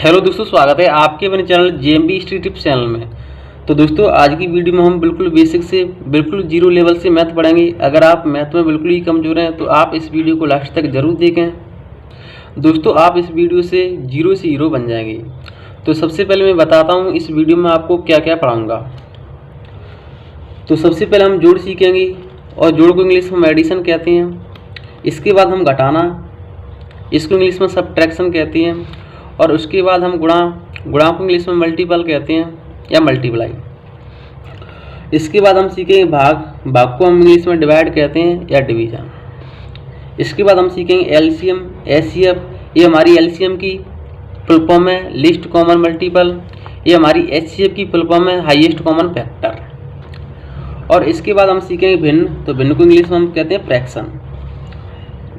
Hello दोस्तों, स्वागत है आपके अपने channel JMB history tips channel में। तो दोस्तों, आज की वीडियो में हम बिल्कुल बेसिक से बिल्कुल जीरो लेवल से मैथ पढ़ेंगे। अगर आप मैथ में बिल्कुल ही कमज़ोर हैं तो आप इस वीडियो को लास्ट तक ज़रूर देखें। दोस्तों, आप इस वीडियो से जीरो से हीरो बन जाएंगे। तो सबसे पहले मैं बताता हूँ इस वीडियो में आपको क्या क्या पढ़ाऊँगा। तो सबसे पहले हम जोड़ सीखेंगे और जोड़ को इंग्लिश में एडिशन कहते हैं। इसके बाद हम घटाना, इसको इंग्लिश में सब्ट्रैक्शन कहते हैं। और उसके बाद हम गुणा को इंग्लिश में मल्टीपल कहते हैं या मल्टीप्लाई। इसके बाद हम सीखेंगे भाग को हम इंग्लिश में डिवाइड कहते हैं या डिवीजन। इसके बाद हम सीखेंगे एलसीएम, एचसीएफ। ये हमारी एलसीएम की फुल फॉर्म है लिस्ट कॉमन मल्टीपल। ये हमारी एचसीएफ की फुल फॉर्म है हाईएस्ट कॉमन फैक्टर। और इसके बाद हम सीखेंगे भिन्न, तो भिन्न को इंग्लिश में हम कहते हैं फ्रैक्शन।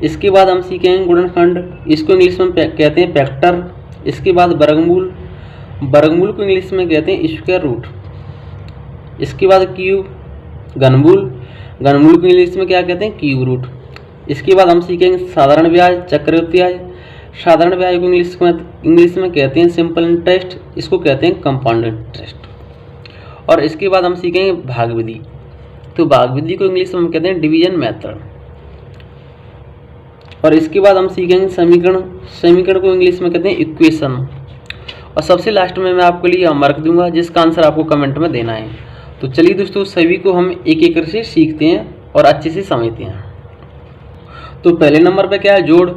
इसके बाद हम सीखेंगे गुणनखंड, इसको इंग्लिश में कहते हैं फैक्टर। इसके बाद वर्गमूल को इंग्लिश में कहते हैं स्क्वायर रूट। इसके बाद क्यूब, घनमूल को इंग्लिश में क्या कहते हैं क्यूब रूट। इसके बाद हम सीखेंगे साधारण ब्याज, चक्रवृद्धि ब्याज। साधारण ब्याज को इंग्लिश में कहते हैं सिंपल इंटरेस्ट, इसको कहते हैं कंपाउंड इंटरेस्ट। और इसके बाद हम सीखेंगे भाग विधि, तो भाग विधि को इंग्लिश में हम कहते हैं डिवीजन मेथड। और इसके बाद हम सीखेंगे समीकरण को इंग्लिश में कहते हैं इक्वेशन। और सबसे लास्ट में मैं आपके लिए होमवर्क दूंगा जिसका आंसर आपको कमेंट में देना है। तो चलिए दोस्तों, सभी को हम एक एक करके सीखते हैं और अच्छे से समझते हैं। तो पहले नंबर पे क्या है, जोड़।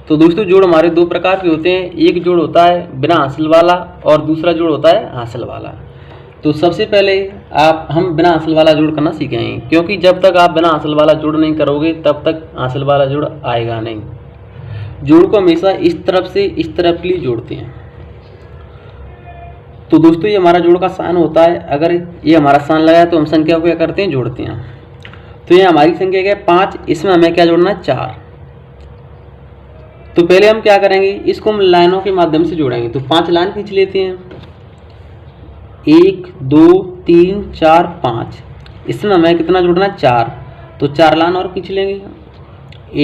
तो दोस्तों, जोड़ हमारे दो प्रकार के होते हैं। एक जोड़ होता है बिना हासिल वाला और दूसरा जोड़ होता है हासिल वाला। तो सबसे पहले हम बिना हासिल वाला जोड़ करना सीखेंगे, क्योंकि जब तक आप बिना हासिल वाला जोड़ नहीं करोगे तब तक हासिल वाला जोड़ आएगा नहीं। जोड़ को हमेशा इस तरफ से इस तरफ के लिए जोड़ते हैं। तो दोस्तों, ये हमारा जोड़ का साइन होता है। अगर ये हमारा साइन लगा है तो हम संख्या को क्या करते हैं, जोड़ते हैं। तो ये हमारी संख्या क्या है, 5। इसमें हमें क्या जोड़ना है, 4। तो पहले हम क्या करेंगे, इसको हम लाइनों के माध्यम से जोड़ेंगे। तो 5 लाइन खींच लेते हैं, 1 2 3 4 5। इसमें हमें कितना जोड़ना है, 4। तो 4 लाइन और खींच लेंगे,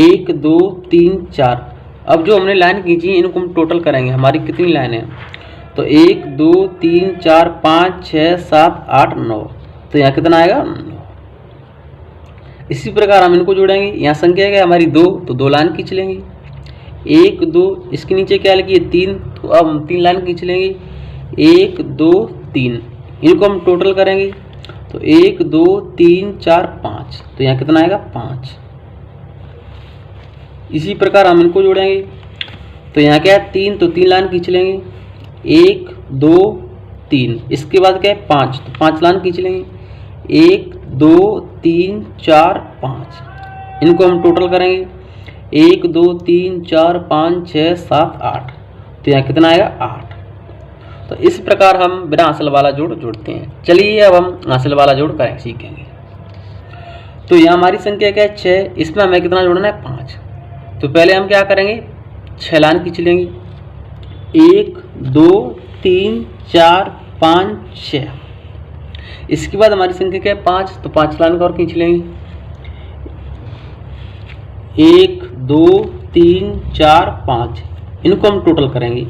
1 2 3 4। अब जो हमने लाइन खींची है इनको हम टोटल करेंगे, हमारी कितनी लाइन है। तो 1 2 3 4 5 6 7 8 9। तो यहाँ कितना आएगा, 9। इसी प्रकार हम इनको जोड़ेंगे। यहाँ संख्या क्या है हमारी 2, तो 2 लाइन खींच लेंगे, 1 2। इसके नीचे क्या लिखिए, 3। तो अब हम 3 लाइन खींच लेंगे, 1 2 3। इनको हम टोटल करेंगे, तो 1 2 3 4 5। तो यहाँ कितना आएगा, 5। इसी प्रकार हम इनको जोड़ेंगे। तो यहाँ क्या है, 3। तो 3 लाइन खींच लेंगे, 1 2 3। इसके बाद क्या है, 5। तो 5 लाइन खींच लेंगे, 1 2 3 4 5। इनको हम टोटल करेंगे, 1 2 3 4 5 6 7 8। तो यहाँ कितना आएगा, 8। तो इस प्रकार हम बिना हासिल वाला जोड़ जोड़ते हैं। चलिए अब हम हासिल वाला जोड़ करें सीखेंगे। तो यहाँ हमारी संख्या क्या है, 6। इसमें हमें कितना जोड़ना है, 5। तो पहले हम क्या करेंगे, 6 लाइन खींच लेंगे, 1 2 3 4 5 6। इसके बाद हमारी संख्या क्या है, 5। तो 5 लाइन और खींच लेंगे, 1 2 3 4 5। इनको हम टोटल करेंगे,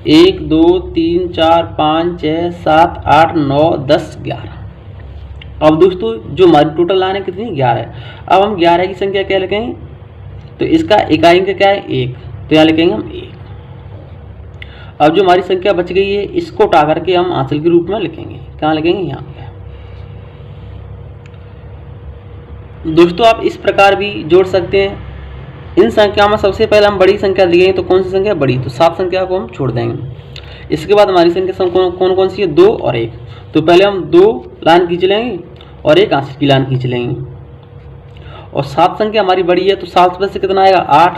1 2 3 4 5 6 7 8 9 10 11। अब दोस्तों, जो हमारी टोटल लाइन है कितनी, 11 है। अब हम 11 की संख्या क्या लिखेंगे, तो इसका इकाई का क्या है, 1। तो यहाँ लिखेंगे हम 1। अब जो हमारी संख्या बच गई है इसको उठा करके हम हासिल के रूप में लिखेंगे। कहाँ लिखेंगे, यहाँ पे। दोस्तों, आप इस प्रकार भी जोड़ सकते हैं। इन संख्याओं में सबसे पहले हम बड़ी संख्या दिए तो कौन सी संख्या बड़ी, तो 7 संख्या को हम छोड़ देंगे। इसके बाद हमारी संख्या कौन कौन सी है, 2 और 1। तो पहले हम 2 लाइन खींच लेंगे और 1 हासिल की लाइन खींच लेंगे। और 7 संख्या हमारी बड़ी है, तो 7 में से कितना आएगा, 8।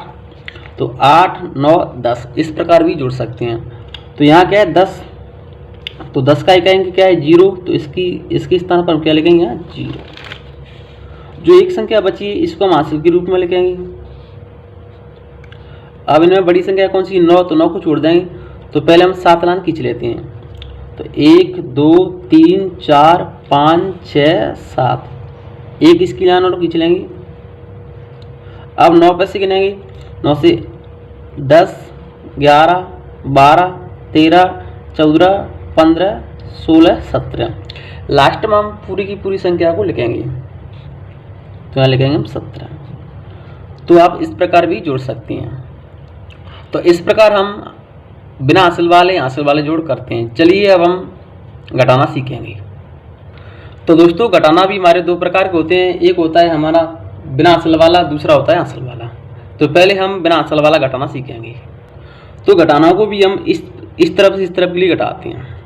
तो 8 9 10। इस प्रकार भी जोड़ सकते हैं। तो यहाँ क्या है, 10। तो 10 का इकाई क्या है, 0। तो इसके स्थान पर हम क्या लिखेंगे, यहाँ 0। जो एक संख्या बची है इसको हम हासिल के रूप में लिखेंगे। अब इनमें बड़ी संख्या कौन सी, 9। तो 9 को छोड़ देंगे। तो पहले हम 7 लाइन खींच लेते हैं। तो 1 2 3 4 5 6 7। एक इसकी लाइन और खींच लेंगे। अब 9 पे से गिनेंगे, 9 से 10 11 12, 13, 14, 15, 16, 17। लास्ट में हम पूरी की पूरी संख्या को लिखेंगे, तो यहाँ लिखेंगे हम 17। तो आप इस प्रकार भी जोड़ सकती हैं। तो इस प्रकार हम बिना हासिल वाले जोड़ करते हैं। चलिए अब हम घटाना सीखेंगे। तो दोस्तों घटाना भी हमारे दो प्रकार के होते हैं, एक होता है हमारा बिना हासिल वाला, दूसरा होता है हासिल वाला। तो पहले हम बिना हासिल वाला घटाना सीखेंगे। तो घटाना को भी हम इस तरफ से इस तरफ के लिए घटाते हैं।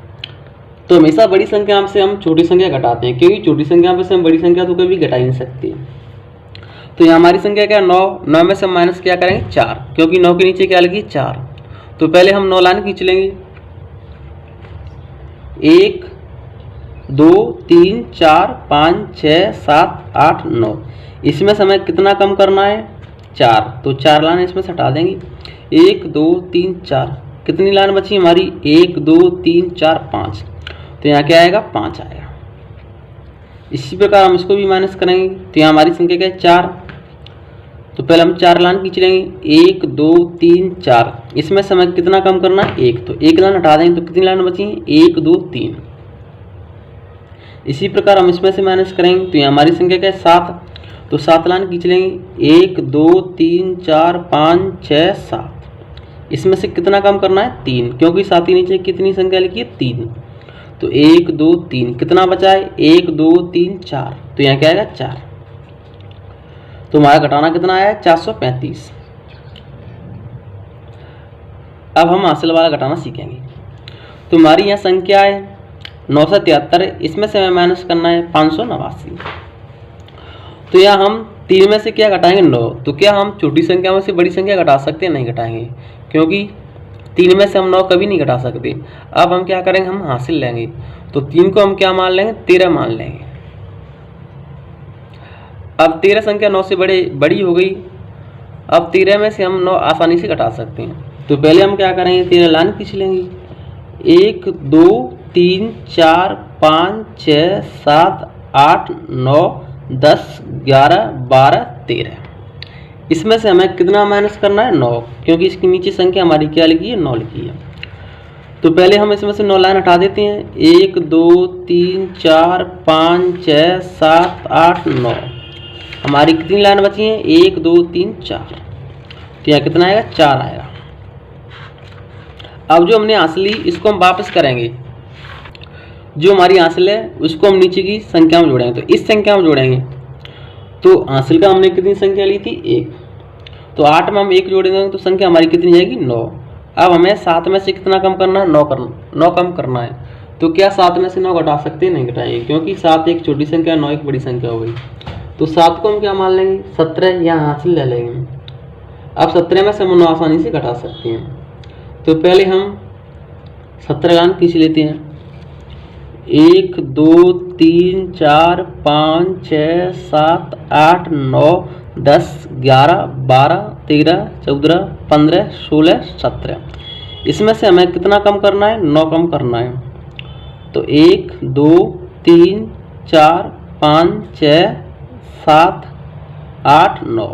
तो हमेशा बड़ी संख्या से हम छोटी संख्या घटाते हैं, क्योंकि छोटी संख्या से हम बड़ी संख्या तो कभी घटा ही नहीं सकते। तो यहाँ हमारी संख्या क्या है 9, 9 में से हम माइनस क्या करेंगे 4, क्योंकि 9 के नीचे क्या लगी 4। तो पहले हम 9 लाइन खींच लेंगे, 1, 2, 3, 4, 5, 6, 7, 8, 9। इसमें से हमें कितना कम करना है 4, तो 4 लाइन इसमें से हटा देंगे। 1, 2, 3, 4, कितनी लाइन बची हमारी 1, 2, 3, 4, 5। तो यहाँ क्या आएगा 5 आएगा। इसी प्रकार हम इसको भी माइनस करेंगे, तो यहाँ हमारी संख्या क्या है 4। तो पहले हम 4 लाइन खींच लेंगे, 1, 2, 3, 4। इसमें से हमें कितना कम करना है 1, तो 1 लाइन हटा देंगे, तो कितनी लाइन बची 1, 2, 3। इसी प्रकार हम इसमें से माइनस करेंगे, तो यहाँ हमारी संख्या क्या है 7। तो 7 लाइन खींच लेंगे, 1, 2, 3, 4, 5, 6, 7। इसमें से कितना कम करना है 3, क्योंकि 7 के नीचे कितनी संख्या लिखी है 3। तो 1, 2, 3, कितना बचा है 1, 2, 3, 4। तो यहाँ क्या आएगा 4। तो हमारा घटाना कितना आया 435। अब हम हासिल वाला घटाना सीखेंगे। तो हमारी यहाँ संख्या है 973, इसमें से हमें माइनस करना है 589। तो यहाँ हम 3 में से क्या घटाएंगे 9। तो क्या हम छोटी संख्या में से बड़ी संख्या घटा सकते हैं? नहीं घटाएंगे, क्योंकि 3 में से हम 9 कभी नहीं घटा सकते। अब हम क्या करेंगे, हम हासिल लेंगे। तो 3 को हम क्या मान लेंगे 13 मान लेंगे। अब 13 संख्या 9 से बड़ी हो गई। अब 13 में से हम 9 आसानी से घटा सकते हैं। तो पहले हम क्या करेंगे 13 लाइन खींच लेंगे, 1, 2, 3, 4, 5, 6, 7, 8, 9, 10, 11, 12, 13। इसमें से हमें कितना माइनस करना है 9, क्योंकि इसके नीचे संख्या हमारी क्या लिखी है 9 लिखी है। तो पहले हम इसमें से 9 लाइन हटा देते हैं, 1, 2, 3, 4, 5, 6, 7, 8, 9। हमारी कितनी लाइन बची हैं 1, 2, 3, 4। तो यहाँ कितना आएगा 4 आएगा। अब जो हमने हासिल ली इसको हम वापस करेंगे। जो हमारी हासिल है उसको हम नीचे की संख्या में जोड़ेंगे। तो इस संख्या में जोड़ेंगे। तो हासिल का हमने कितनी संख्या ली थी 1, तो 8 में हम 1 जोड़ेंगे तो संख्या हमारी कितनी जाएगी 9। अब हमें 7 में से कितना कम करना है 9 कम करना है। तो क्या 7 में से 9 घटा सकते हैं? नहीं घटाएंगे, क्योंकि 7 एक छोटी संख्या 9 एक बड़ी संख्या हो गई। तो 7 को हम क्या मान लेंगे 17, यहाँ हासिल ले लेंगे। अब 17 में से हम 9 आसानी से घटा सकते हैं। तो पहले हम 17 लाइन खींच लेते हैं, 1, 2, 3, 4, 5, 6, 7, 8, 9, 10, 11, 12, 13, 14, 15, 16, 17। इसमें से हमें कितना कम करना है 9 कम करना है। तो 1, 2, 3, 4, 5, 6, 7, 8, 9।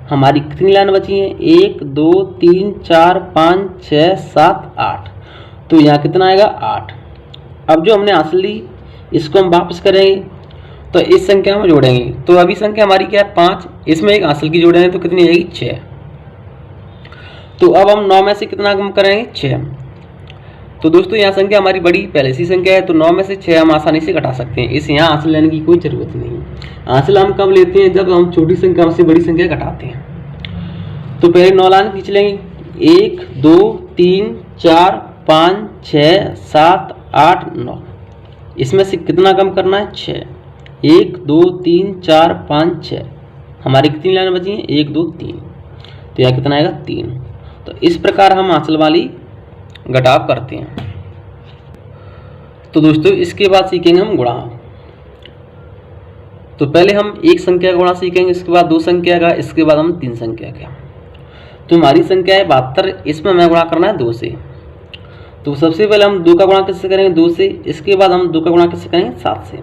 हमारी कितनी लाइन बची है 1, 2, 3, 4, 5, 6, 7, 8। तो यहाँ कितना आएगा 8। अब जो हमने हासिल ली इसको हम वापस करेंगे, तो इस संख्या में जोड़ेंगे। तो अभी संख्या हमारी क्या है 5, इसमें एक हासिल की जोड़ेंगे तो कितनी आएगी 6। तो अब हम 9 में से कितना कम करेंगे 6। तो दोस्तों यहाँ संख्या हमारी बड़ी पहले सी संख्या है, तो 9 में से 6 हम आसानी से घटा सकते हैं। इस यहाँ हासिल लेने की कोई ज़रूरत नहीं। हासिल हम कब लेते हैं? जब हम छोटी संख्या से बड़ी संख्या घटाते हैं। तो पहले 9 लाइन खींच लेंगे, 1, 2, 3, 4, 5, 6, 7, 8, 9। इसमें से कितना कम करना है 6। 1, 2, 3, 4, 5, 6। हमारी कितनी लाइन बची हैं 1, 2, 3। तो यहाँ कितना आएगा 3। तो इस प्रकार हम हासिल वाली घटाव करते हैं। तो दोस्तों इसके बाद सीखेंगे हम गुणा। तो पहले हम एक संख्या का गुणा सीखेंगे, इसके बाद 2 संख्या का, इसके बाद हम 3 संख्या का। तो हमारी संख्या है 72, इसमें हमें गुणा करना है 2 से। तो सबसे पहले हम 2 का गुणा किससे करेंगे 2 से, इसके बाद हम 2 का गुणा किससे करेंगे 7 से।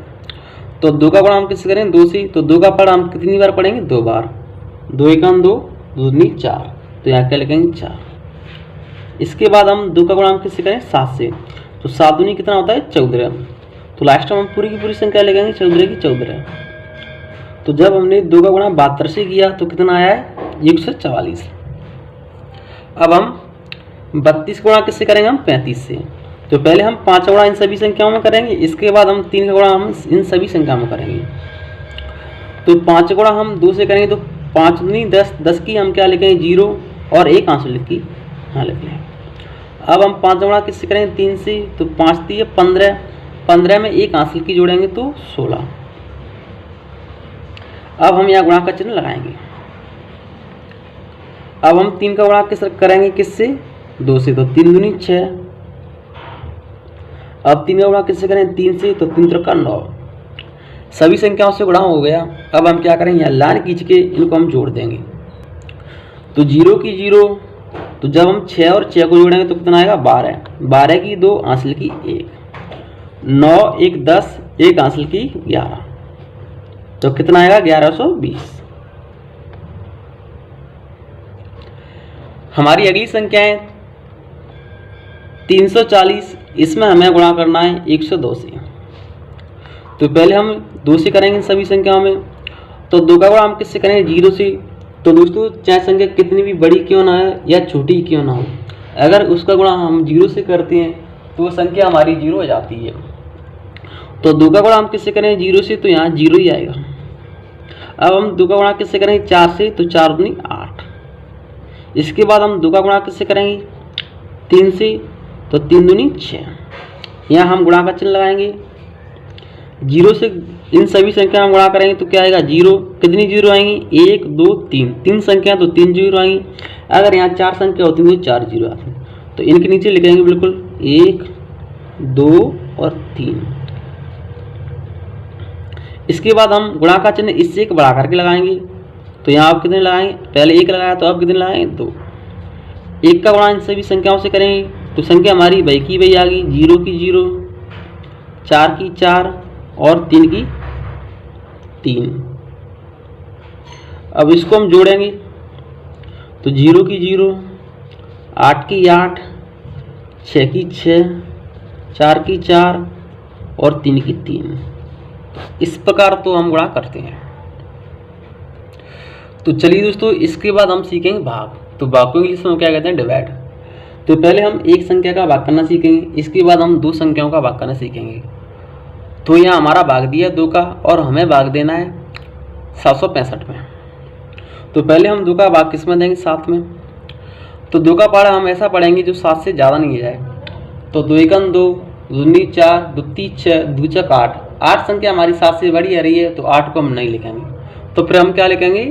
तो 2 का गुणा हम किससे करेंगे 2 से। तो 2 का पढ़ हम कितनी बार पढ़ेंगे 2 बार। 2 1 2, 2 2 4। तो यहाँ क्या लिखेंगे 4। इसके बाद हम 2 का गुणा हम किससे करें 7 से, तो 7 दूनी कितना होता है 14। तो लास्ट में हम पूरी की पूरी संख्या लगाएंगे 14 की 14। तो जब हमने 2 का गुणा 72 से किया तो कितना आया है 144। अब हम 32 गुणा किससे करेंगे हम 35 से। तो पहले हम 5 का गुणा इन सभी संख्याओं में करेंगे, इसके बाद हम 3 का गुणा हम इन सभी संख्याओं में करेंगे। तो 5 गुणा हम 2 से करेंगे तो 5 दूनी 10, 10 की हम क्या लिखेंगे 0 और 1 आंसर लिख की हाँ लिख लें। अब हम 5 गुणा किससे करेंगे 3 से, तो 5 × 3 = 15, 15 में 1 आंसर की जोड़ेंगे तो 16। अब हम यहाँ गुणा का चिन्ह लगाएंगे। अब हम 3 का गुणा किस करेंगे किससे 2 से, तो 3 दूनी 6। अब 3 का गुणा किससे करें 3 से, तो 3 × 3 = 9। सभी संख्याओं से गुणा हो गया। अब हम क्या करेंगे यहाँ लाइन खींच के इनको हम जोड़ देंगे। तो 0 की 0, तो जब हम 6 और 6 को जोड़ेंगे तो कितना आएगा 12, 12 की 2 आंसर की 1, 9 1 10, 1 आंसर की 11, तो कितना आएगा 1120। हमारी अगली संख्या है 340, इसमें हमें गुणा करना है 102 से। तो पहले हम 2 से करेंगे सभी संख्याओं में, तो 2 का गुणा हम किससे करेंगे 0 से। तो दोस्तों चाहे संख्या कितनी भी बड़ी क्यों ना है या छोटी क्यों ना हो, अगर उसका गुणा हम 0 से करते हैं तो वो संख्या हमारी 0 हो जाती है। तो 2 का गुणा हम किससे करेंगे 0 से, तो यहाँ 0 ही आएगा। अब हम 2 का गुणा किससे करेंगे 4 से, तो 4 दूनी 8। इसके बाद हम 2 का गुणा किससे करेंगे 3 से, तो 3 दूनी 6। यहाँ हम गुणा का चिन्ह लगाएंगे। 0 से इन सभी संख्या में गुणा करेंगे तो क्या आएगा 0, कितनी 0 आएंगी 1 2 3, 3 संख्या तो 3 0 आएंगी। अगर यहाँ 4 संख्या होती है तो 4 0 आती है। तो इनके नीचे लिखेंगे बिल्कुल 1 2 और 3। इसके बाद हम गुणा का चिन्ह इससे एक बढ़ा करके लगाएंगे। तो यहाँ आप कितने लगाएंगे, पहले 1 लगाया तो आप कितने लगाएंगे 2। 1 का गुणा इन सभी संख्याओं से करेंगे तो संख्या हमारी वही की वही आ गई, 0 की 0, 4 की 4 और 3 की 3। अब इसको हम जोड़ेंगे तो 0 की 0, 8 की 8, 6 की 6, 4 की 4 और 3 की 3। इस प्रकार तो हम गुणा करते हैं। तो चलिए दोस्तों इसके बाद हम सीखेंगे भाग। तो भाग को इंग्लिश में हम क्या कहते हैं डिवाइड। तो पहले हम एक संख्या का भाग करना सीखेंगे, इसके बाद हम 2 संख्याओं का भाग करना सीखेंगे। तो यहाँ हमारा भाग दिया 2 का और हमें भाग देना है 765 में। तो पहले हम 2 का भाग किस में देंगे 7 में। तो 2 का पहाड़ा हम ऐसा पढ़ेंगे जो 7 से ज़्यादा नहीं जाए। तो 2 × 1 = 2, 2 × 4, 2 × 3 = 6, 2 × 8, 8 संख्या हमारी 7 से बड़ी आ रही है तो 8 को हम नहीं लिखेंगे। तो फिर हम क्या लिखेंगे,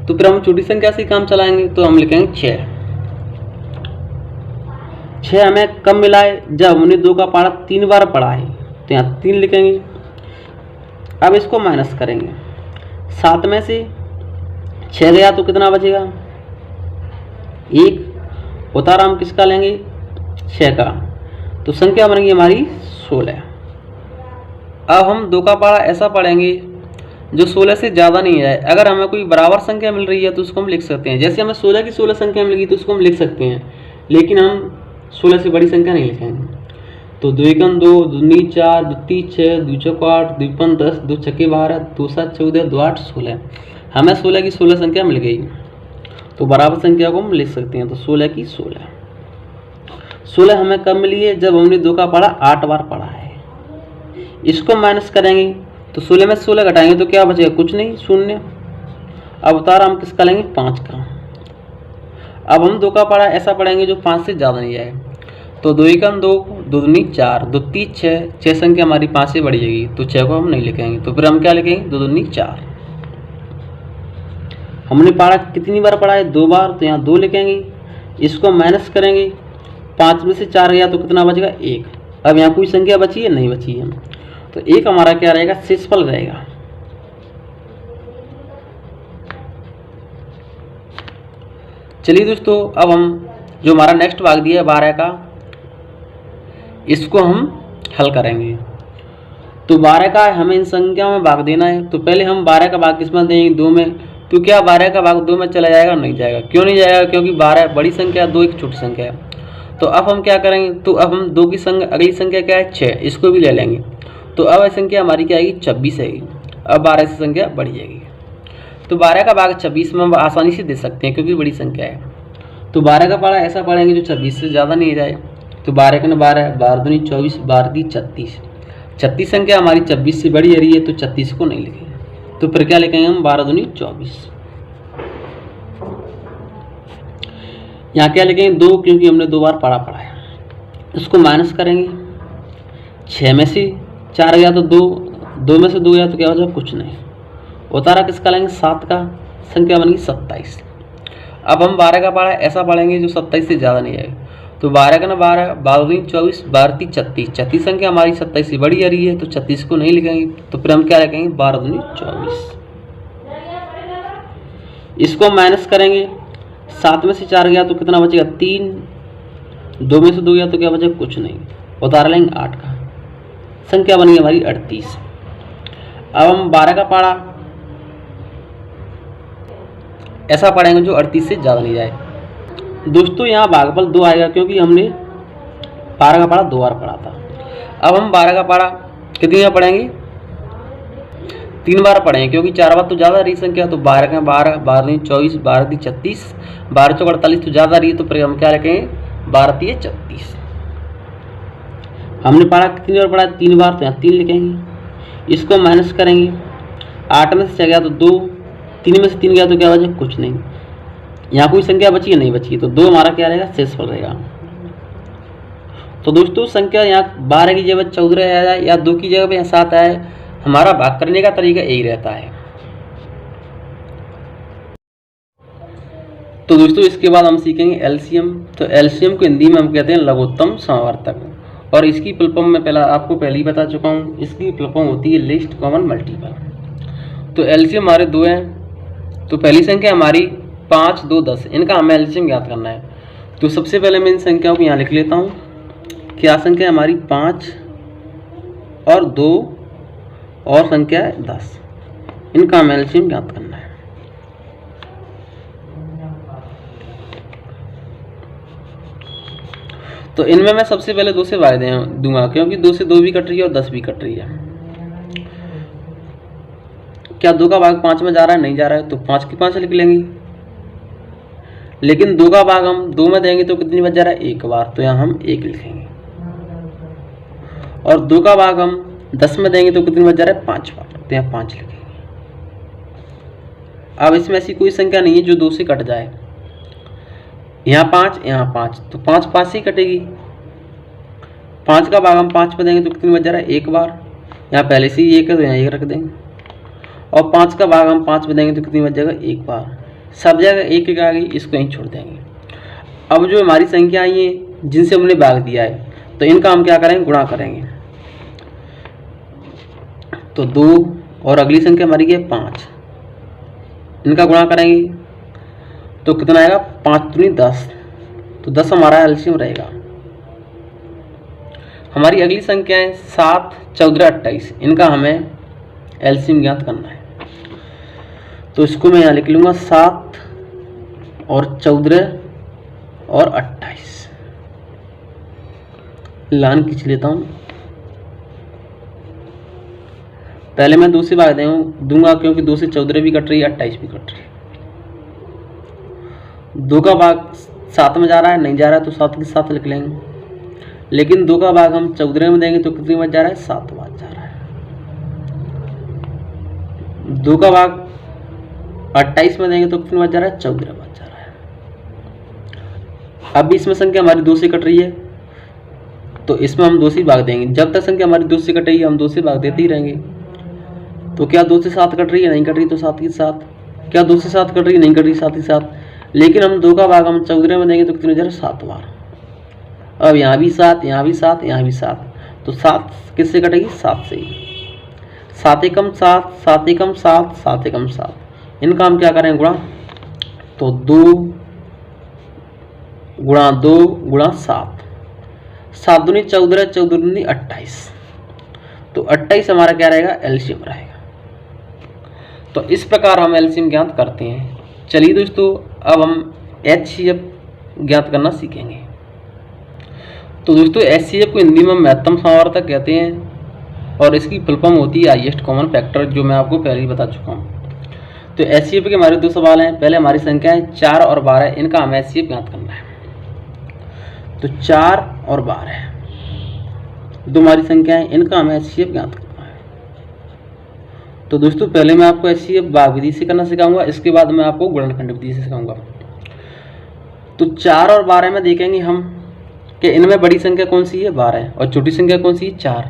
तो फिर हम छोटी संख्या से काम चलाएंगे। तो हम लिखेंगे 6। 6 हमें कब मिला है, जब हमने 2 का पहाड़ा 3 बार पढ़ा है, तो यहाँ 3 लिखेंगे। अब इसको माइनस करेंगे, 7 में से 6 गया तो कितना बचेगा 1। उतारा हम किसका लेंगे 6 का, तो संख्या बनेगी हमारी 16। अब हम 2 का पहाड़ा ऐसा पढ़ेंगे जो 16 से ज़्यादा नहीं है। अगर हमें कोई बराबर संख्या मिल रही है तो उसको हम लिख सकते हैं। जैसे हमें 16 की 16 संख्या मिलेगी तो उसको हम लिख सकते हैं, लेकिन हम 16 से बड़ी संख्या नहीं लिखेंगे। तो 2 × 1 = 2, 2 × 4, 2 × 3 = 6, 2 × 8, 2 × 5 = 10, 2 × 6 = 12, 2 × 7 = 14, 2 × 8 = 16। हमें 16 की 16 संख्या मिल गई, तो बराबर संख्या को हम लिख सकते हैं। तो 16 की 16। 16 हमें कब मिली है, जब हमने 2 का पहाड़ा 8 बार पढ़ा है। इसको माइनस करेंगे तो 16 में 16 घटाएंगे तो क्या बचेगा, कुछ नहीं, 0। अब उतारा हम किसका लेंगे 5 का। अब हम 2 का पहाड़ा ऐसा पढ़ेंगे जो 5 से ज़्यादा नहीं आए। तो 2 × 1 = 2, 2 दूनी 4, 2 × 3 = 6, 6 संख्या हमारी 5 से बढ़ जाएगी तो 6 को हम नहीं लिखेंगे। तो फिर हम क्या लिखेंगे 2 दूनी 4। हमने पहाड़ा कितनी बार पढ़ा है 2 बार, तो यहाँ 2 लिखेंगे। इसको माइनस करेंगे, 5 में से 4 गया तो कितना बचेगा 1। अब यहाँ कोई संख्या बची है, नहीं बची है, तो 1 हमारा क्या रहेगा शेषफल रहेगा। चलिए दोस्तों अब हम जो हमारा नेक्स्ट भाग दिया है 12 का, इसको हम हल करेंगे। तो 12 का हमें इन संख्याओं में भाग देना है। तो पहले हम 12 का भाग किस में देंगे 2 में। तो क्या 12 का भाग 2 में चला जाएगा, नहीं जाएगा। क्यों नहीं जाएगा, क्योंकि 12 बड़ी संख्या, 2 एक छोटी संख्या है। तो अब हम क्या करेंगे, तो अब हम 2 की संख्या, अगली संख्या क्या है 6, इसको भी ले लेंगे। तो अब संख्या हमारी क्या आएगी 26 आएगी। अब 12 से संख्या बढ़ जाएगी। तो 12 का भाग 26 में हम आसानी से दे सकते हैं क्योंकि बड़ी संख्या है। तो 12 का पढ़ा ऐसा पढ़ेंगे जो 26 से ज़्यादा नहीं जाए। तो 12 का 12, 12 दूनी 24, 12 दी 36। 36 संख्या हमारी 26 से बड़ी आ रही है तो 36 को नहीं लिखेंगे। तो फिर क्या लिखेंगे हम 12 दूनी 24। यहाँ क्या लिखेंगे 2, क्योंकि हमने 2 बार पढ़ा है। इसको माइनस करेंगे, 6 में से 4 गया तो 2 में से 2 गया तो क्या हो जाए कुछ नहीं। उतारा किसका लेंगे 7 का, संख्या बनेगी 27। अब हम 12 का पढ़ा ऐसा पढ़ेंगे जो 27 से ज़्यादा नहीं आएगा। तो 12 का 12, 12 दूनी 24, 12 दी 36। 36 संख्या हमारी 27 से बड़ी आ रही है तो 36 को नहीं लिखेंगे। तो फिर हम क्या लिखेंगे 12 दूनी 24। इसको माइनस करेंगे, 7 में से 4 गया तो कितना बचेगा 3, 2 में से 2 गया तो क्या बचेगा कुछ नहीं। उतार लेंगे 8 का, संख्या बनी हमारी 38। अब हम 12 का पढ़ा ऐसा पढ़ेंगे जो 38 से ज़्यादा नहीं जाए। दोस्तों यहाँ भागफल 2 आएगा क्योंकि हमने 12 का पढ़ा 2 बार पढ़ा था। अब हम 12 का पढ़ा कितनी बार पढ़ेंगे 3 बार पढ़ेंगे क्योंकि 4 बार तो ज़्यादा रही संख्या। तो 12 का 12, 12 दी 24, 12 दी 36, 12 चौक 48 तो ज़्यादा रही है। तो फिर हम क्या रखेंगे 12 दी 36। हमने पढ़ा कितनी बार पढ़ा 3 बार, तो यहाँ 3 लिखेंगे। इसको माइनस करेंगे, 8 में से 6 गया तो 2, 3 में से 3 गया तो क्या बचा कुछ नहीं। यहाँ कोई संख्या बची है नहीं बची, तो 2 हमारा क्या रहेगा शेषफल रहेगा। तो दोस्तों संख्या यहाँ 12 की जगह 14 आया या 2 की जगह पे 7 आया, हमारा भाग करने का तरीका यही रहता है। तो दोस्तों इसके बाद हम सीखेंगे एलसीएम। तो एलसीएम को हिंदी में हम कहते हैं लघुत्तम समावर्तक, और इसकी फुल फॉर्म मैं आपको पहले ही बता चुका हूँ। इसकी फुल फॉर्म होती है लीस्ट कॉमन मल्टीपल। तो एलसीएम हमारे 2 हैं। तो पहली संख्या हमारी 5, 2, 10, इनका हमें एलसीएम ज्ञात करना है। तो सबसे पहले मैं इन संख्याओं को यहाँ लिख लेता हूँ। क्या संख्या हमारी 5 और 2 और संख्या है 10, इनका हमें एलसीएम ज्ञात करना है। तो इनमें मैं सबसे पहले 2 से भाग दूंगा क्योंकि 2 से 2 भी कट रही है और 10 भी कट रही है। क्या 2 का भाग 5 में जा रहा है, नहीं जा रहा है, तो 5 की 5 लिख लेंगे। लेकिन 2 का भाग हम 2 में देंगे तो कितनी बार जा रहा है 1 बार, तो यहाँ हम 1 लिखेंगे। और 2 का भाग हम 10 में देंगे तो कितनी बार जा रहा है 5 बार, तो यहाँ 5 लिखेंगे। अब इसमें ऐसी कोई संख्या नहीं है जो 2 से कट जाए। यहाँ 5, यहाँ 5, तो 5 5 से ही कटेगी। 5 का भाग हम 5 में देंगे तो कितनी बार जा रहा है 1 बार, यहाँ पहले से ही 1 है तो यहाँ 1 रख देंगे। और 5 का भाग हम 5 में देंगे तो कितनी बार जाएगा 1 बार, सब जगह 1 आ गई, इसको यहीं छोड़ देंगे। अब जो हमारी संख्या आई है जिनसे हमने भाग दिया है, तो इनका हम क्या करेंगे गुणा करेंगे। तो 2 और अगली संख्या हमारी है 5, इनका गुणा करेंगे तो कितना आएगा 5 दूनी 10, तो 10 हमारा एलसीएम रहेगा। हमारी अगली संख्या है 7, 14, 28, इनका हमें एलसीएम ज्ञात करना है। तो इसको मैं यहाँ लिख लूँगा 7 और 14 और 28, लाइन खींच लेता हूँ। पहले मैं 2 से भाग दूंगा क्योंकि 2 से 14 भी कट रही है, 28 भी कट रही है। 2 का भाग 7 में जा रहा है, नहीं जा रहा है, तो 7 के 7 लिख लेंगे। लेकिन 2 का भाग हम 14 में देंगे तो कितनी बार जा रहा है 7 बार जा रहा है। 2 का भाग 28 में देंगे तो कितनी बार जा रहा है 14 बार जा रहा है। अब इसमें संख्या हमारी 2 से कट रही है तो इसमें हम 2 से भाग देंगे। जब तक संख्या हमारी 2 से कट रही है हम 2 से भाग देते ही रहेंगे। तो क्या 2 से 7 कट रही है, नहीं कट रही, तो 7 की 7। क्या 2 से 7 कट रही है, नहीं कट रही, 7 की 7। लेकिन हम 2 का भाग हम 14 में देंगे तो कितनी बार 7 बार। अब यहाँ भी 7, यहाँ भी 7, यहाँ भी 7, तो 7 किससे कटेगी 7 से ही। 7 एकम 7, 7 एकम 7, 7 एकम 7, इनका हम क्या करेंगे गुणा। तो 2 गुणा 2 गुणा 7, 7 दूनी 14, 14 दूनी 28, तो 28 हमारा क्या रहेगा एलसीएम रहेगा। तो इस प्रकार हम एलसीएम ज्ञात करते हैं। चलिए दोस्तों अब हम एचसीएफ ज्ञात करना सीखेंगे। तो दोस्तों HCF को हिंदी में महत्तम समावर्तक कहते हैं और इसकी फुल फॉर्म होती है हाईएस्ट कॉमन फैक्टर, जो मैं आपको पहले ही बता चुका हूँ। तो HCF के हमारे 2 सवाल हैं। पहले हमारी संख्या है 4 और 12, इनका हमें HCF ज्ञात करना है। तो 4 और 12 दो हमारी संख्या है, इनका हमें HCF ज्ञात करना है। तो दोस्तों पहले मैं आपको HCF भाग विधि से करना सिखाऊंगा, इसके बाद मैं आपको गुणनखंड विधि से सिखाऊंगा। तो 4 और 12 में देखेंगे हम कि इनमें बड़ी संख्या कौन सी है 12 और छोटी संख्या कौन सी है 4।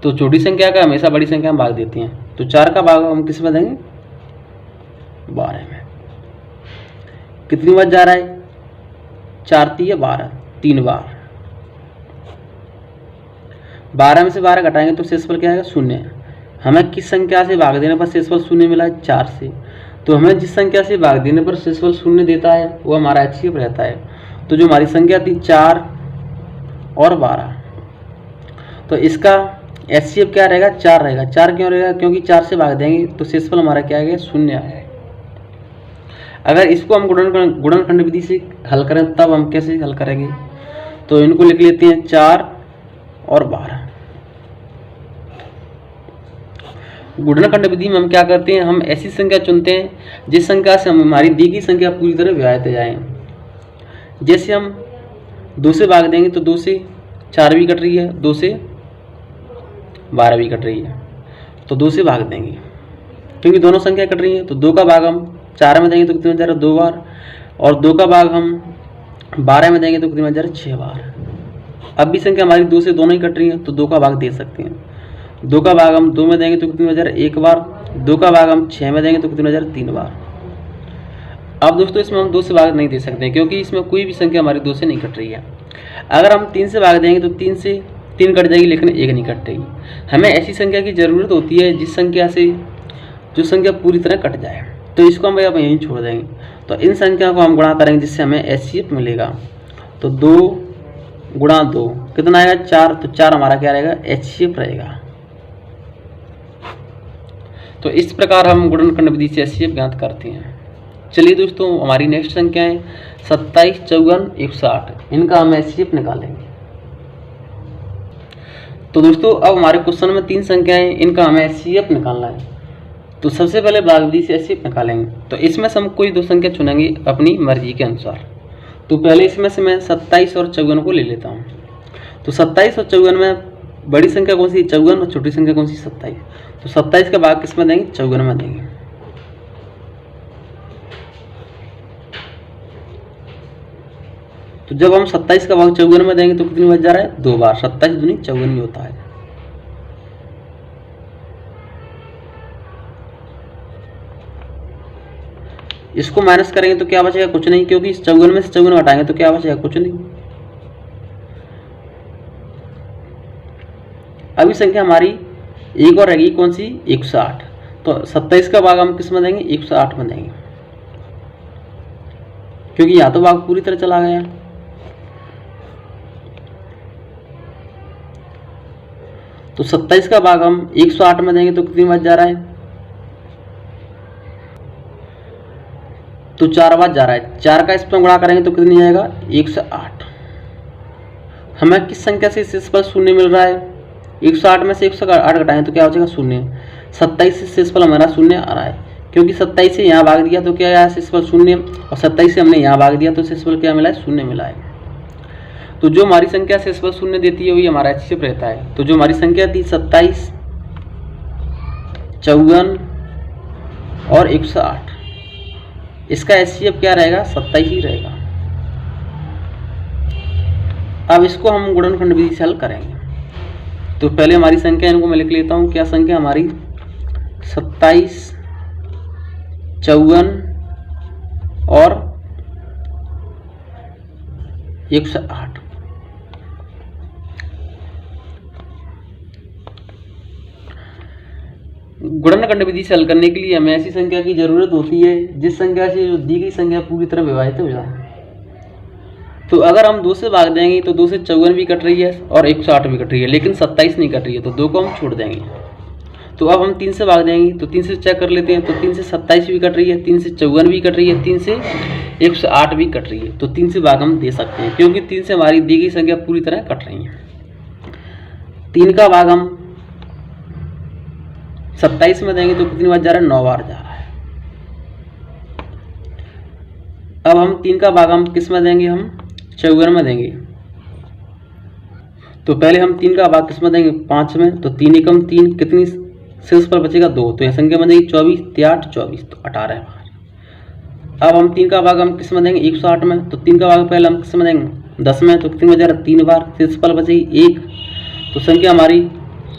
तो छोटी संख्या का हमेशा बड़ी संख्या में भाग देती हैं। तो 4 का भाग हम किस में देंगे 12 में। कितनी बार जा रहा है 4 3 12, 3 बार। 12 में से 12 घटाएंगे तो शेषफल क्या आएगा 0। हमें किस संख्या से भाग देने पर शेषफल 0 मिला है 4 से। तो हमें जिस संख्या से भाग देने पर शेषफल 0 देता है वो हमारा HCF रहता है। तो जो हमारी संख्या थी 4 और 12, तो इसका HCF क्या रहेगा 4 रहेगा। 4 क्यों रहेगा, क्योंकि 4 से भाग देंगे तो शेषफल हमारा क्या आएगा 0 आएगा। अगर इसको हम गुणनखंड विधि से हल करें तब हम कैसे हल करेंगे, तो इनको लिख लेते हैं 4 और 12। गुणनखंड विधि में हम क्या करते हैं, हम ऐसी संख्या चुनते हैं जिस संख्या से हमारी दी गई संख्या पूरी तरह विभाजित जाए। जैसे हम 2 से भाग देंगे तो 2 से 4 भी कट रही है, 2 से 12 भी कट रही है, तो 2 से भाग देंगे क्योंकि दोनों संख्या कट रही है। तो 2 का भाग हम 4 में देंगे तो कितने बच 2 बार, और 2 का भाग हम 12 में देंगे तो कितने बच 6 बार। अब भी संख्या हमारी 2 से दोनों ही कट रही है तो 2 का भाग दे सकते हैं। 2 का भाग हम 2 में देंगे तो कितनी बच 1 बार, 2 का भाग हम 6 में देंगे तो कितनी बच 3 बार। अब दोस्तों इसमें हम 2 से भाग नहीं दे सकते क्योंकि इसमें कोई भी संख्या हमारी 2 से नहीं कट रही है। अगर हम 3 से भाग देंगे तो 3 से 3 कट जाएगी लेकिन 1 नहीं कट रही। हमें ऐसी संख्या की ज़रूरत होती है जिस संख्या से जो संख्या पूरी तरह कट जाए, तो इसको हम अब यहीं छोड़ देंगे। तो इन संख्या को हम गुणा करेंगे जिससे हमें HCF मिलेगा। तो 2 गुणा 2 कितना आएगा 4, तो 4 हमारा क्या रहेगा HCF रहेगा। तो इस प्रकार हम गुणनखंड विधि से HCF ज्ञात करते हैं। चलिए दोस्तों हमारी नेक्स्ट संख्या है 27 54 160, इनका हम HCF निकालेंगे। तो दोस्तों अब हमारे क्वेश्चन में 3 संख्याएं, इनका हमें HCF निकालना है। तो सबसे पहले भाग विधि से HCF निकालेंगे। तो इसमें से हम कोई 2 संख्या चुनेंगे अपनी मर्जी के अनुसार। तो पहले इसमें से मैं 27 और 54 को ले लेता हूँ। तो 27 और 54 में बड़ी संख्या कौन सी 54 और छोटी संख्या कौन सी 27। तो 27 का भाग किस में देंगे 54 में देंगे। तो जब हम 27 का भाग 54 में देंगे तो कितनी बच जा रहा है 2 बार। 27 दूनी 54 ही होता है। इसको माइनस करेंगे तो क्या बचेगा कुछ नहीं, क्योंकि इस 54 में से 54 हटाएंगे तो क्या बचेगा कुछ नहीं। अभी संख्या हमारी एक और रहेगी कौन सी 108। तो 27 का भाग हम किस में देंगे 108 में देंगे, क्योंकि यहाँ तो भाग पूरी तरह चला गया। तो 27 का भाग हम 108 में देंगे तो कितनी बार जा रहा है, तो 4 बार जा रहा है। 4 का इस पर गुणा करेंगे तो कितनी आएगा 108। हमें किस संख्या से शेषफल 0 मिल रहा है, 108 में से 108 घटाएं तो क्या हो जाएगा 0। 27 से शेषफल हमारा 0 आ रहा है, क्योंकि 27 से यहाँ भाग दिया तो क्या आया शेषफल 0, और 27 से हमने यहाँ भाग दिया तो शेषफल क्या मिला है 0 मिला है। तो जो हमारी संख्या शेषफल 0 देती है वही हमारा HCF रहता है। तो जो हमारी संख्या थी 27 54 और 108, इसका HCF क्या रहेगा 27 ही रहेगा। अब इसको हम गुणनखंड विधि से हल करेंगे। तो पहले हमारी संख्या इनको मैं लिख लेता हूँ। क्या संख्या हमारी 27 54 और 108। गुणनखंड विधि से हल करने के लिए हमें ऐसी संख्या की जरूरत होती है जिस संख्या से जो दी गई संख्या पूरी तरह विभाजित हो जाए। तो अगर हम 2 से भाग देंगे तो 2 से 54 भी कट रही है और 108 भी कट रही है, लेकिन 27 नहीं कट रही है, तो 2 को हम छोड़ देंगे। तो अब हम 3 से भाग देंगे, तो 3 से चेक कर लेते हैं। तो 3 से 27 भी कट रही है, 3 से 54 भी कट रही है, 3 से 108 भी कट रही है। तो 3 से भाग हम दे सकते हैं, क्योंकि 3 से हमारी दी गई संख्या पूरी तरह कट रही है। 3 का भाग हम 27 में देंगे तो कितनी बार जा रहा है, 9 बार जा रहा है। अब हम 3 का भाग हम किस में देंगे, हम 54 में देंगे। तो पहले हम 3 का भाग किस में देंगे, 5 में। तो 3 एकम 3, कितनी शेष पर बचेगा 2, तो यह संख्या बन जाएगी 24, 3 24, तो 18 बार। अब हम 3 का भाग हम किस में देंगे, 108 में। तो 3 का भाग पहले हम किस में देंगे, 10 में। तो कितनी बच जा रहा है, 3 बार, शेष पर बचेगी 1, तो संख्या हमारी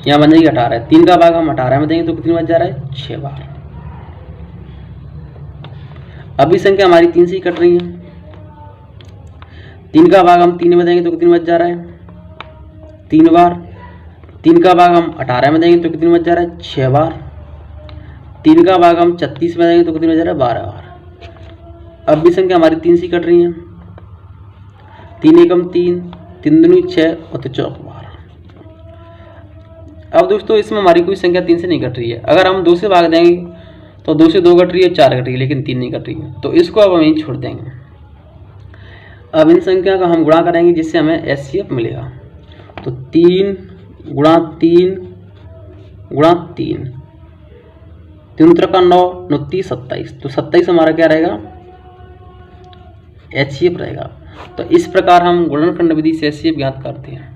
यहाँ बन जाएगी 18। 3 का भाग हम 18 में देंगे तो कितनी बच जा रहा है, 6 बार। अभी संख्या हमारी 3 से ही कट रही है। 3 का भाग हम 3 में देंगे तो कितनी बच जा रहा है, 3 बार। 3 का भाग हम 18 में देंगे तो कितनी बच जा रहा है, 6 बार। 3 का भाग हम 36 में देंगे तो कितनी बच जा रहा है, 12 बार। अब भी संख्या हमारी 3 से कट रही है। 3 एकम 3, 3 दूनी 6 और तो 4 बार। अब दोस्तों इसमें हमारी कोई संख्या 3 से नहीं कट रही है। अगर हम 2 से भाग देंगे तो 2 से 2 कट रही है, 4 कट रही है, लेकिन 3 नहीं कट रही है। तो इसको अब हम यहीं छोड़ देंगे। अब इन संख्या का हम गुणा करेंगे जिससे हमें एचसीएफ मिलेगा। तो 3 गुणा 3 गुणा 3, 3 का 9, 9 30 27। तो 27 हमारा क्या रहेगा, एचसीएफ रहेगा। तो इस प्रकार हम गुणनखंड विधि से एचसीएफ ज्ञात करते हैं।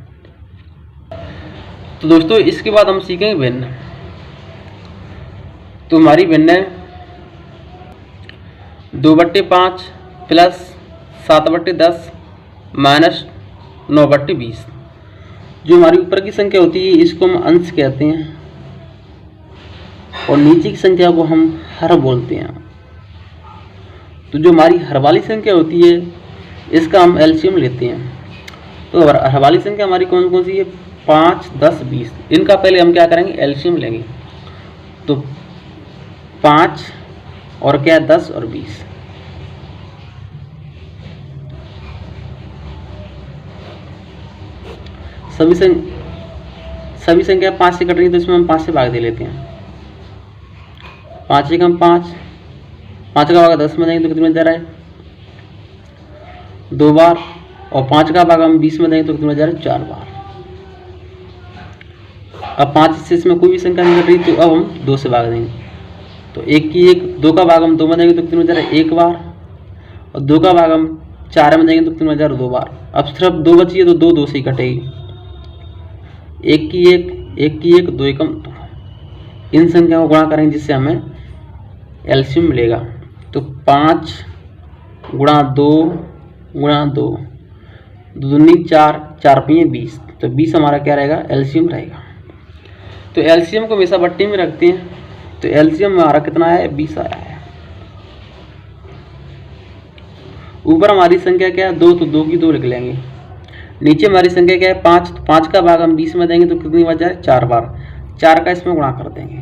तो दोस्तों इसके बाद हम सीखेंगे भिन्न। तो हमारी भिन्न है 2/5 प्लस 7/10 माइनस 9/20। जो हमारी ऊपर की संख्या होती है इसको हम अंश कहते हैं और नीचे की संख्या को हम हर बोलते हैं। तो जो हमारी हर वाली संख्या होती है इसका हम एलसीएम लेते हैं। तो हर वाली संख्या हमारी कौन कौन सी है, 5 10 20। इनका पहले हम क्या करेंगे, एलसीएम लेंगे। तो 5 और क्या, 10 और 20। सभी संख्या 5 से कट रही है, तो इसमें हम 5 से भाग दे लेते हैं। 5 एकम 5, 5 का भाग 10 में देंगे तो कितने में जा रहा है, 2 बार। और 5 का भाग हम 20 में देंगे तो कितने में जा रहा है, 4 बार। अब 5 से इसमें कोई भी संख्या नहीं कट रही, तो अब हम 2 से भाग देंगे। तो 1 की 1, 2 का भाग हम 2 में देंगे तो कितने में जा रहा है, 1 बार। और 2 का भाग हम 4 में देंगे तो कितने में जा रहा है, 2 बार। अब सिर्फ 2 बची है तो 2 से ही कटेगी। 1 की 1, 1 की 1, 2 एकम 2। इन संख्याओं को गुणा करेंगे जिससे हमें एलसीएम मिलेगा। तो 5 गुणा 2 गुणा 2, 2 दूनी 4, 4 5 20। तो 20 हमारा क्या रहेगा, एलसीएम रहेगा। तो एलसीएम को हमेशा बट्टी में रखते हैं। तो एलसीएम हमारा कितना है, 20 आया है। ऊपर हमारी संख्या क्या है, 2, तो 2 की 2 लिख लेंगे। नीचे हमारी संख्या क्या है, 5। तो 5 का भाग हम 20 में देंगे तो कितनी बार जा रहा है, 4 बार। 4 का इसमें गुणा कर देंगे।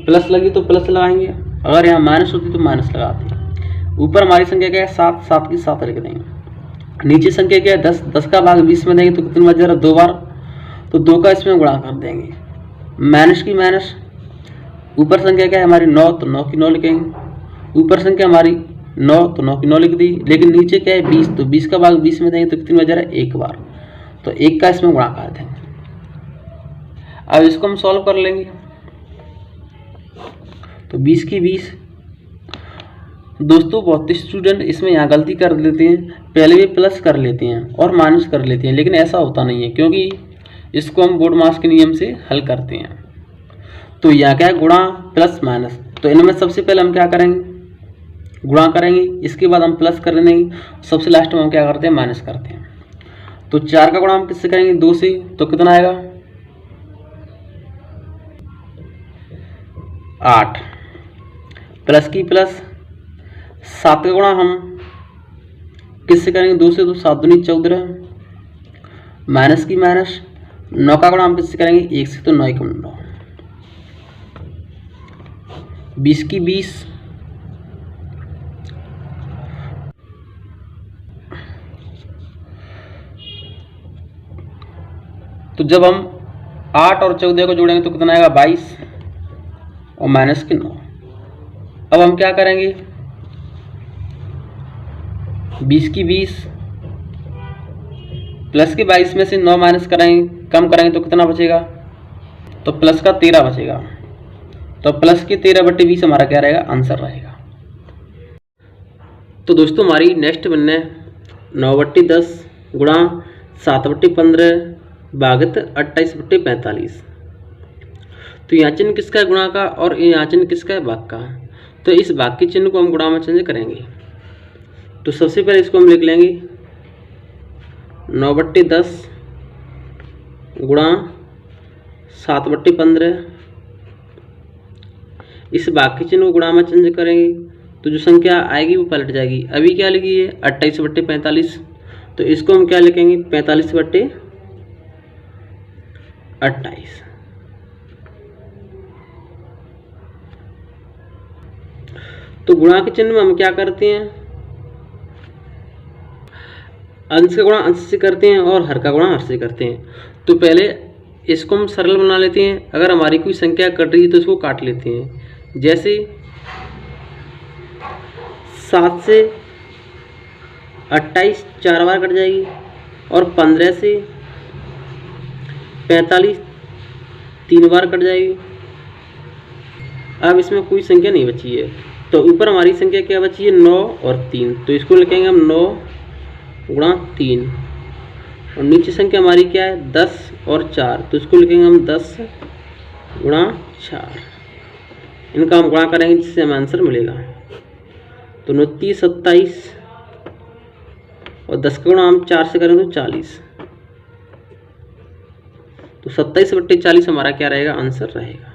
प्लस लगी तो प्लस लगाएंगे, अगर यहाँ माइनस होती तो माइनस लगाते हैं। ऊपर हमारी संख्या क्या है, 7, 7 की 7 लिख देंगे। नीचे संख्या क्या है, 10। 10 का भाग 20 में देंगे तो कितनी बार जा रहा है, 2 बार। तो 2 का इसमें गुणा कर देंगे। माइनस की माइनस। ऊपर संख्या क्या है हमारी 9, तो 9 की 9 लिखेंगे। ऊपर संख्या हमारी 9, तो 9 की 9 लिख दी। लेकिन नीचे क्या है, 20। तो 20 का भाग 20 में देंगे तो कितनी बार जा रहा है, 1 बार। तो 1 का इसमें गुणा कर देंगे। अब इसको हम सॉल्व कर लेंगे। तो 20 की 20। दोस्तों बहुत स्टूडेंट इसमें यहाँ गलती कर लेते हैं, पहले भी प्लस कर लेते हैं और माइनस कर लेते हैं, लेकिन ऐसा होता नहीं है, क्योंकि इसको हम बोर्ड मास के नियम से हल करते हैं। तो यहाँ क्या है, गुणा प्लस माइनस। तो इनमें सबसे पहले हम क्या करेंगे, गुणा करेंगे, इसके बाद हम प्लस कर देंगे, सबसे लास्ट में हम क्या करते हैं, माइनस करते हैं। तो 4 का गुणा हम किससे करेंगे, 2 से। तो कितना आएगा, 8। प्लस की प्लस। 7 का गुणा हम किससे करेंगे, 2 से। तो 7 दूनी 14। माइनस की माइनस। 9 का गुणा हम किससे करेंगे, 1 से। तो 9 एकम 9। 20 की 20। तो जब हम 8 और 14 को जोड़ेंगे तो कितना आएगा 22 और माइनस के 9। अब हम क्या करेंगे, 20 की 20 प्लस की 22 में से 9 माइनस करेंगे, कम करेंगे तो कितना बचेगा, तो प्लस का 13 बचेगा। तो प्लस की 13/20 हमारा क्या रहेगा, आंसर रहेगा। तो दोस्तों हमारी नेक्स्ट बनना है 9/10 गुणा 7/15 भागित 28/45। तो यहाँ चिन्ह किसका है, गुणा का, और यहाँ चिन्ह किसका है, भाग का। तो इस भाग के चिन्ह को हम गुणा में चेंज करेंगे। तो सबसे पहले इसको हम लिख लेंगे 9/10 गुणा 7/15। इस भाग के चिन्ह को गुणा में चेंज करेंगे तो जो संख्या आएगी वो पलट जाएगी। अभी क्या लिखी है 28/45, तो इसको हम क्या लिखेंगे 45/28। तो गुणा के चिन्ह में हम क्या करते हैं, अंश का गुणा अंश से करते हैं और हर का गुणा हर से करते हैं। तो पहले इसको हम सरल बना लेते हैं। अगर हमारी कोई संख्या कट रही है तो इसको काट लेते हैं। जैसे 7 से 28 4 बार कट जाएगी और 15 से 45 3 बार कट जाएगी। अब इसमें कोई संख्या नहीं बची है, तो ऊपर हमारी संख्या क्या बची है 9 और 3, तो इसको लिखेंगे हम 9 गुणा 3। और नीचे संख्या हमारी क्या है 10 और 4, तो इसको लिखेंगे हम 10 गुणा 4। इनका हम गुणा करेंगे जिससे हमें आंसर मिलेगा। तो 29 27 और 10 का गुणा हम 4 से करें तो 40। तो 27/40 हमारा क्या रहेगा, आंसर रहेगा।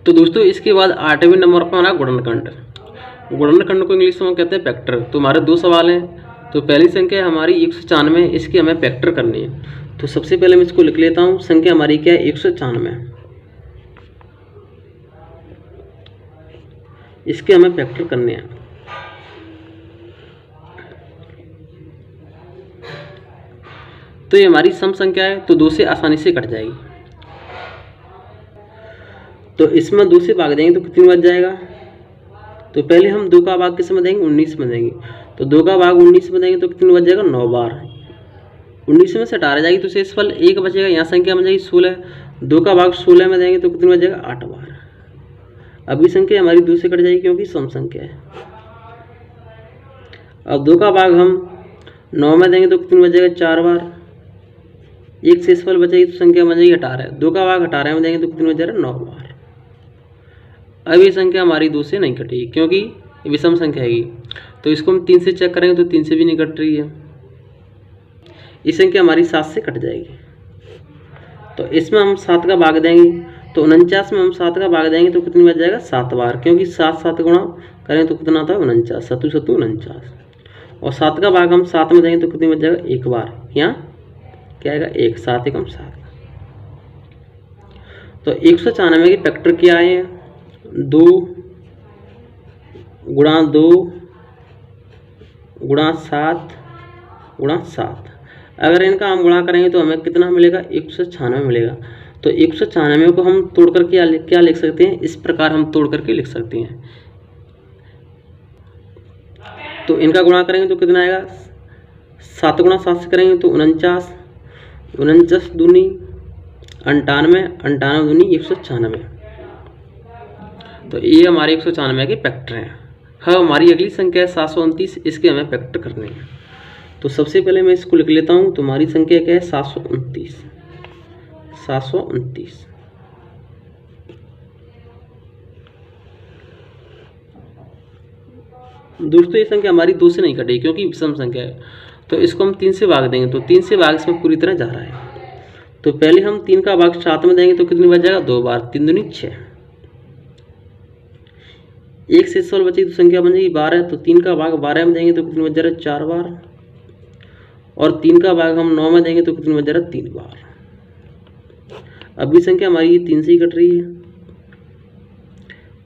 तो दोस्तों इसके बाद 8वें नंबर पर हमारा गुणनखंड। गुणनखंड को इंग्लिश में हम कहते हैं फैक्टर। तो हमारे दो सवाल हैं। तो पहली संख्या हमारी 194, इसकी हमें फैक्टर करनी है। तो सबसे पहले मैं इसको लिख लेता हूँ। संख्या हमारी क्या है 194, इसके हमें फैक्टर करने हैं। तो ये हमारी सम संख्या है, तो 2 से आसानी से कट जाएगी। तो इसमें 2 से भाग देंगे तो कितनी बच जाएगा। तो पहले हम 2 का भाग किस में देंगे 19 में देंगे। तो 2 का भाग 19 में देंगे तो कितनी बच जाएगा 9 बार। 19 में से 18 जाएगी तो शेषफल 1 बचेगा। यहाँ संख्या बन जाएगी 16। 2 का भाग 16 में देंगे तो कितनी बच जाएगा 8 बार। अभी संख्या हमारी 2 से कट जाएगी क्योंकि सम संख्या है। अब 2 का भाग हम 9 में देंगे तो कितनी बच जाएगा 4 बार। 1 शेषफल बचेगी तो संख्या बन जाएगी 18। 2 का भाग 18 में देंगे तो कितनी बच जाएगा 9 बार। अब ये संख्या हमारी 2 से नहीं कटेगी क्योंकि विषम संख्या है। तो इसको हम 3 से चेक करेंगे तो 3 से भी नहीं कट रही है। ये संख्या हमारी 7 से कट जाएगी। तो इसमें हम 7 का भाग देंगे तो 49 में हम 7 का भाग देंगे तो कितनी बच जाएगा 7 बार, क्योंकि 7 7 गुणा करें तो कितना आता है 49, 7 7 49। और 7 का भाग हम 7 में देंगे तो कितनी बच जाएगा 1 बार। यहाँ क्या आएगा 1, 7 एकम 7। तो 194 के फैक्टर क्या आए हैं 2 गुणा 2 गुणा 7 गुणा 7। अगर इनका हम गुणा करेंगे तो हमें कितना मिलेगा 196 मिलेगा। तो 196 को हम तोड़ करके क्या लिख सकते हैं, इस प्रकार हम तोड़ करके लिख सकते हैं। तो इनका गुणा करेंगे तो कितना आएगा 7 गुणा 7 से करेंगे तो 49, 49 दूनी 98, 98 दूनी 196। तो ये हमारे 194 के फैक्टर हैं। हाँ हमारी अगली संख्या है 729, इसके हमें फैक्टर करने हैं। तो सबसे पहले मैं इसको लिख लेता हूँ। तो हमारी संख्या क्या है 729, 729। दोस्तों ये संख्या हमारी 2 से नहीं कटेगी क्योंकि विषम संख्या है। तो इसको हम 3 से भाग देंगे तो 3 से भाग इसमें पूरी तरह जा रहा है। तो पहले हम 3 का भाग 7 में देंगे तो कितनी बच जाएगा 2 बार, 3 दूनी 6। 1 से 16 बचेगी तो संख्या बन जाएगी 12। तो 3 का भाग 12 में देंगे तो कितनी बच जाएगा 4 बार। और 3 का भाग हम 9 में देंगे तो कितनी बच जाएगा 3 बार। अभी संख्या हमारी 3 से ही कट रही है।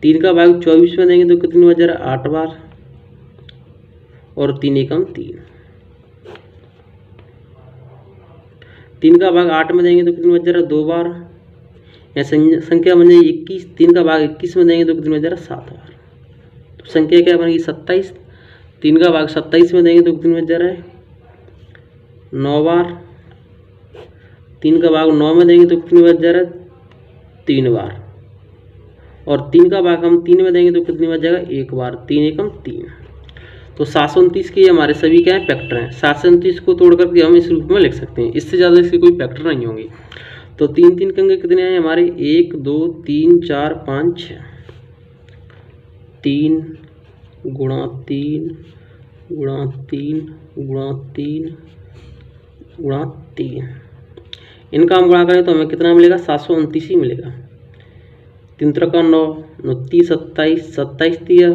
3 का भाग 24 में देंगे तो कितनी बच जाएगा 8 बार। और 3 एकम 3। 3 का भाग 8 में देंगे तो कितनी बच जा रहा है 2 बार। या संख्या बन जाएगी 21, 3 का भाग 21 में देंगे तो कितनी बच जा रहा है 7 बार। तो संख्या क्या बनेगी 27, 3 का भाग 27 में देंगे तो कितनी बच जा रहा है 9 बार। 3 का भाग 9 में देंगे तो कितनी बच जा रहा है 3 बार। और 3 का भाग हम 3 में देंगे तो कितनी बच जाएगा 1 बार। 3 एकम 3। तो 729 के हमारे सभी क्या है फैक्टर हैं। 729 को तोड़ करके हम इस रूप में लिख सकते हैं, इससे ज़्यादा इसके कोई फैक्टर नहीं होंगे। तो 3 3 कंगे कितने हैं हमारे 1 2 3 4 5 6। 3 गुणा 3 गुणा 3 गुणा 3 गुणा 3, इनका हम गुणा करें तो हमें कितना मिलेगा 729 ही मिलेगा। 3 त्रिका 9, 29 27, 27 तिया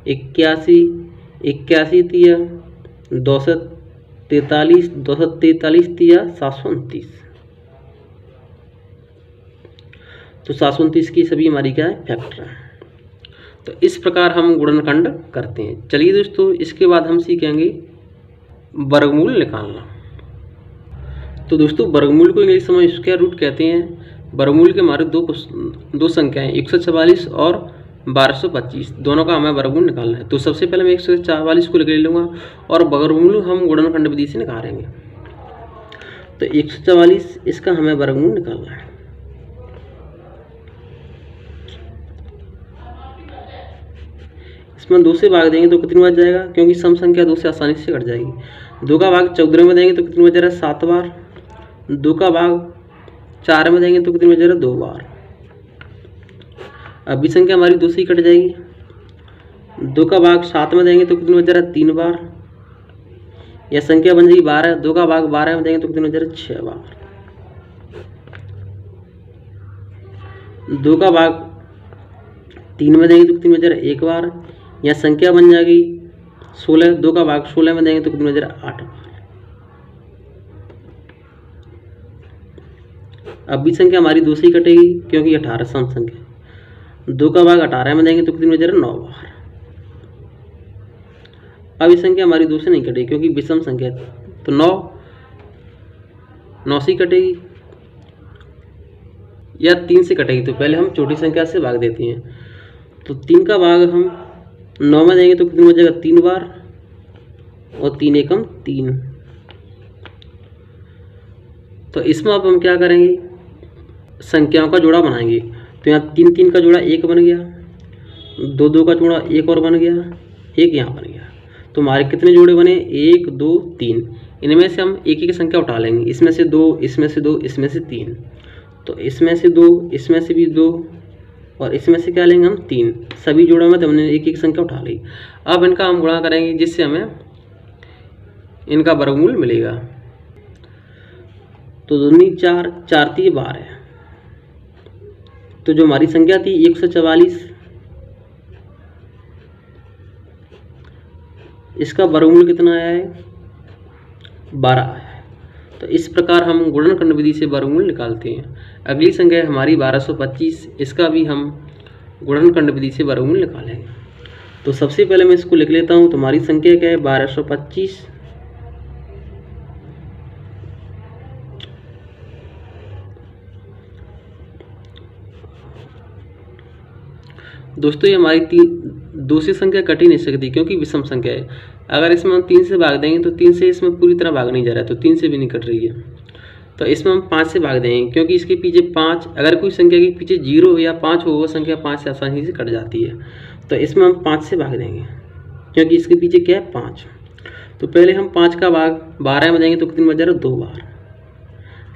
81, 81 तिया 243, 243 तिया 729। तो 729 की सभी हमारी क्या है फैक्टर है। तो इस प्रकार हम गुणनखंड करते हैं। चलिए दोस्तों, इसके बाद हम सीखेंगे वर्गमूल निकालना। तो दोस्तों, वर्गमूल को इंग्लिश में स्क्वायर रूट कहते हैं। वर्गमूल के हमारे दो संख्याएं 144 और 1225, दोनों का हमें वर्गमूल निकालना है। तो सबसे पहले मैं 144 को ले लूँगा और वर्गमूल हम गुणनखंड विधि से निकालेंगे। तो 144 इसका हमें वर्गमूल निकालना है। इसमें 2 से भाग देंगे तो कितनी बच जाएगा, क्योंकि सम संख्या 2 से आसानी से कट जाएगी। 2 का भाग 14 में देंगे तो कितनी बच जा रहा है 7 बार। 2 का भाग 4 में देंगे तो कितनी बच जा रहा है 2 बार। अब भी संख्या हमारी 2 से ही कट जाएगी। 2 का भाग 7 में देंगे तो कितनी बच जा रहा है 3 बार। यह संख्या बन जाएगी 12। 2 का भाग 12 में देंगे तो कितनी बच जा रहा है 6 बार। 2 का भाग 3 में देंगे तो कितनी बच जा रहा है 1 बार। यह संख्या बन जाएगी 16। 2 का भाग 16 में देंगे तो कितनी बच जा रहा है 8 बार। अब भी संख्या हमारी 2 से ही कटेगी, क्योंकि 18 सम संख्या है। 2 का भाग 18 में देंगे तो कितनी बच जा रहा है 9 बार। अब ये संख्या हमारी 2 से नहीं कटेगी, क्योंकि विषम संख्या है। तो 9 से ही कटेगी या 3 से कटेगी। तो पहले हम छोटी संख्या से भाग देते हैं। तो 3 का भाग हम 9 में देंगे तो कितनी बच जाएगा 3 बार। और 3 एकम 3। तो इसमें अब हम क्या करेंगे, संख्याओं का जोड़ा बनाएंगे। तो यहाँ 3 3 का जोड़ा 1 बन गया, 2 2 का जोड़ा 1 और बन गया, 1 यहाँ बन गया। तो हमारे कितने जोड़े बने 1 2 3। इनमें से हम एक एक संख्या उठा लेंगे। इसमें से 2, इसमें से 2, इसमें से 3। तो इसमें से 2, इसमें से भी 2 और इसमें से क्या लेंगे हम 3। सभी जोड़ों में तो हमने एक एक संख्या उठा ली। अब इनका हम गुणा करेंगे, जिससे हमें इनका वर्गमूल मिलेगा। तो 2 4, 4 3 12 है। तो जो हमारी संख्या थी 144, इसका वर्गमूल कितना आया है 12 आया है। तो इस प्रकार हम गुणनखंड विधि से वर्गमूल निकालते हैं। अगली संख्या है हमारी 1225, इसका भी हम गुणनखंड विधि से वर्गमूल निकालेंगे। तो सबसे पहले मैं इसको लिख लेता हूँ। तो हमारी संख्या क्या है 1225। दोस्तों, ये हमारी 2 से संख्या कट ही नहीं सकती, क्योंकि विषम संख्या है। अगर इसमें हम 3 से भाग देंगे तो 3 से इसमें पूरी तरह भाग नहीं जा रहा है, तो 3 से भी नहीं कट रही है। तो इसमें हम 5 से भाग देंगे, क्योंकि इसके पीछे 5, अगर कोई संख्या के पीछे 0 या 5 हो, वो संख्या 5 से आसानी से कट जाती है। तो इसमें हम 5 से भाग देंगे, क्योंकि इसके पीछे क्या है 5। तो पहले हम 5 का भाग 12 में देंगे तो कितनी बच जा रहा है 2 बार।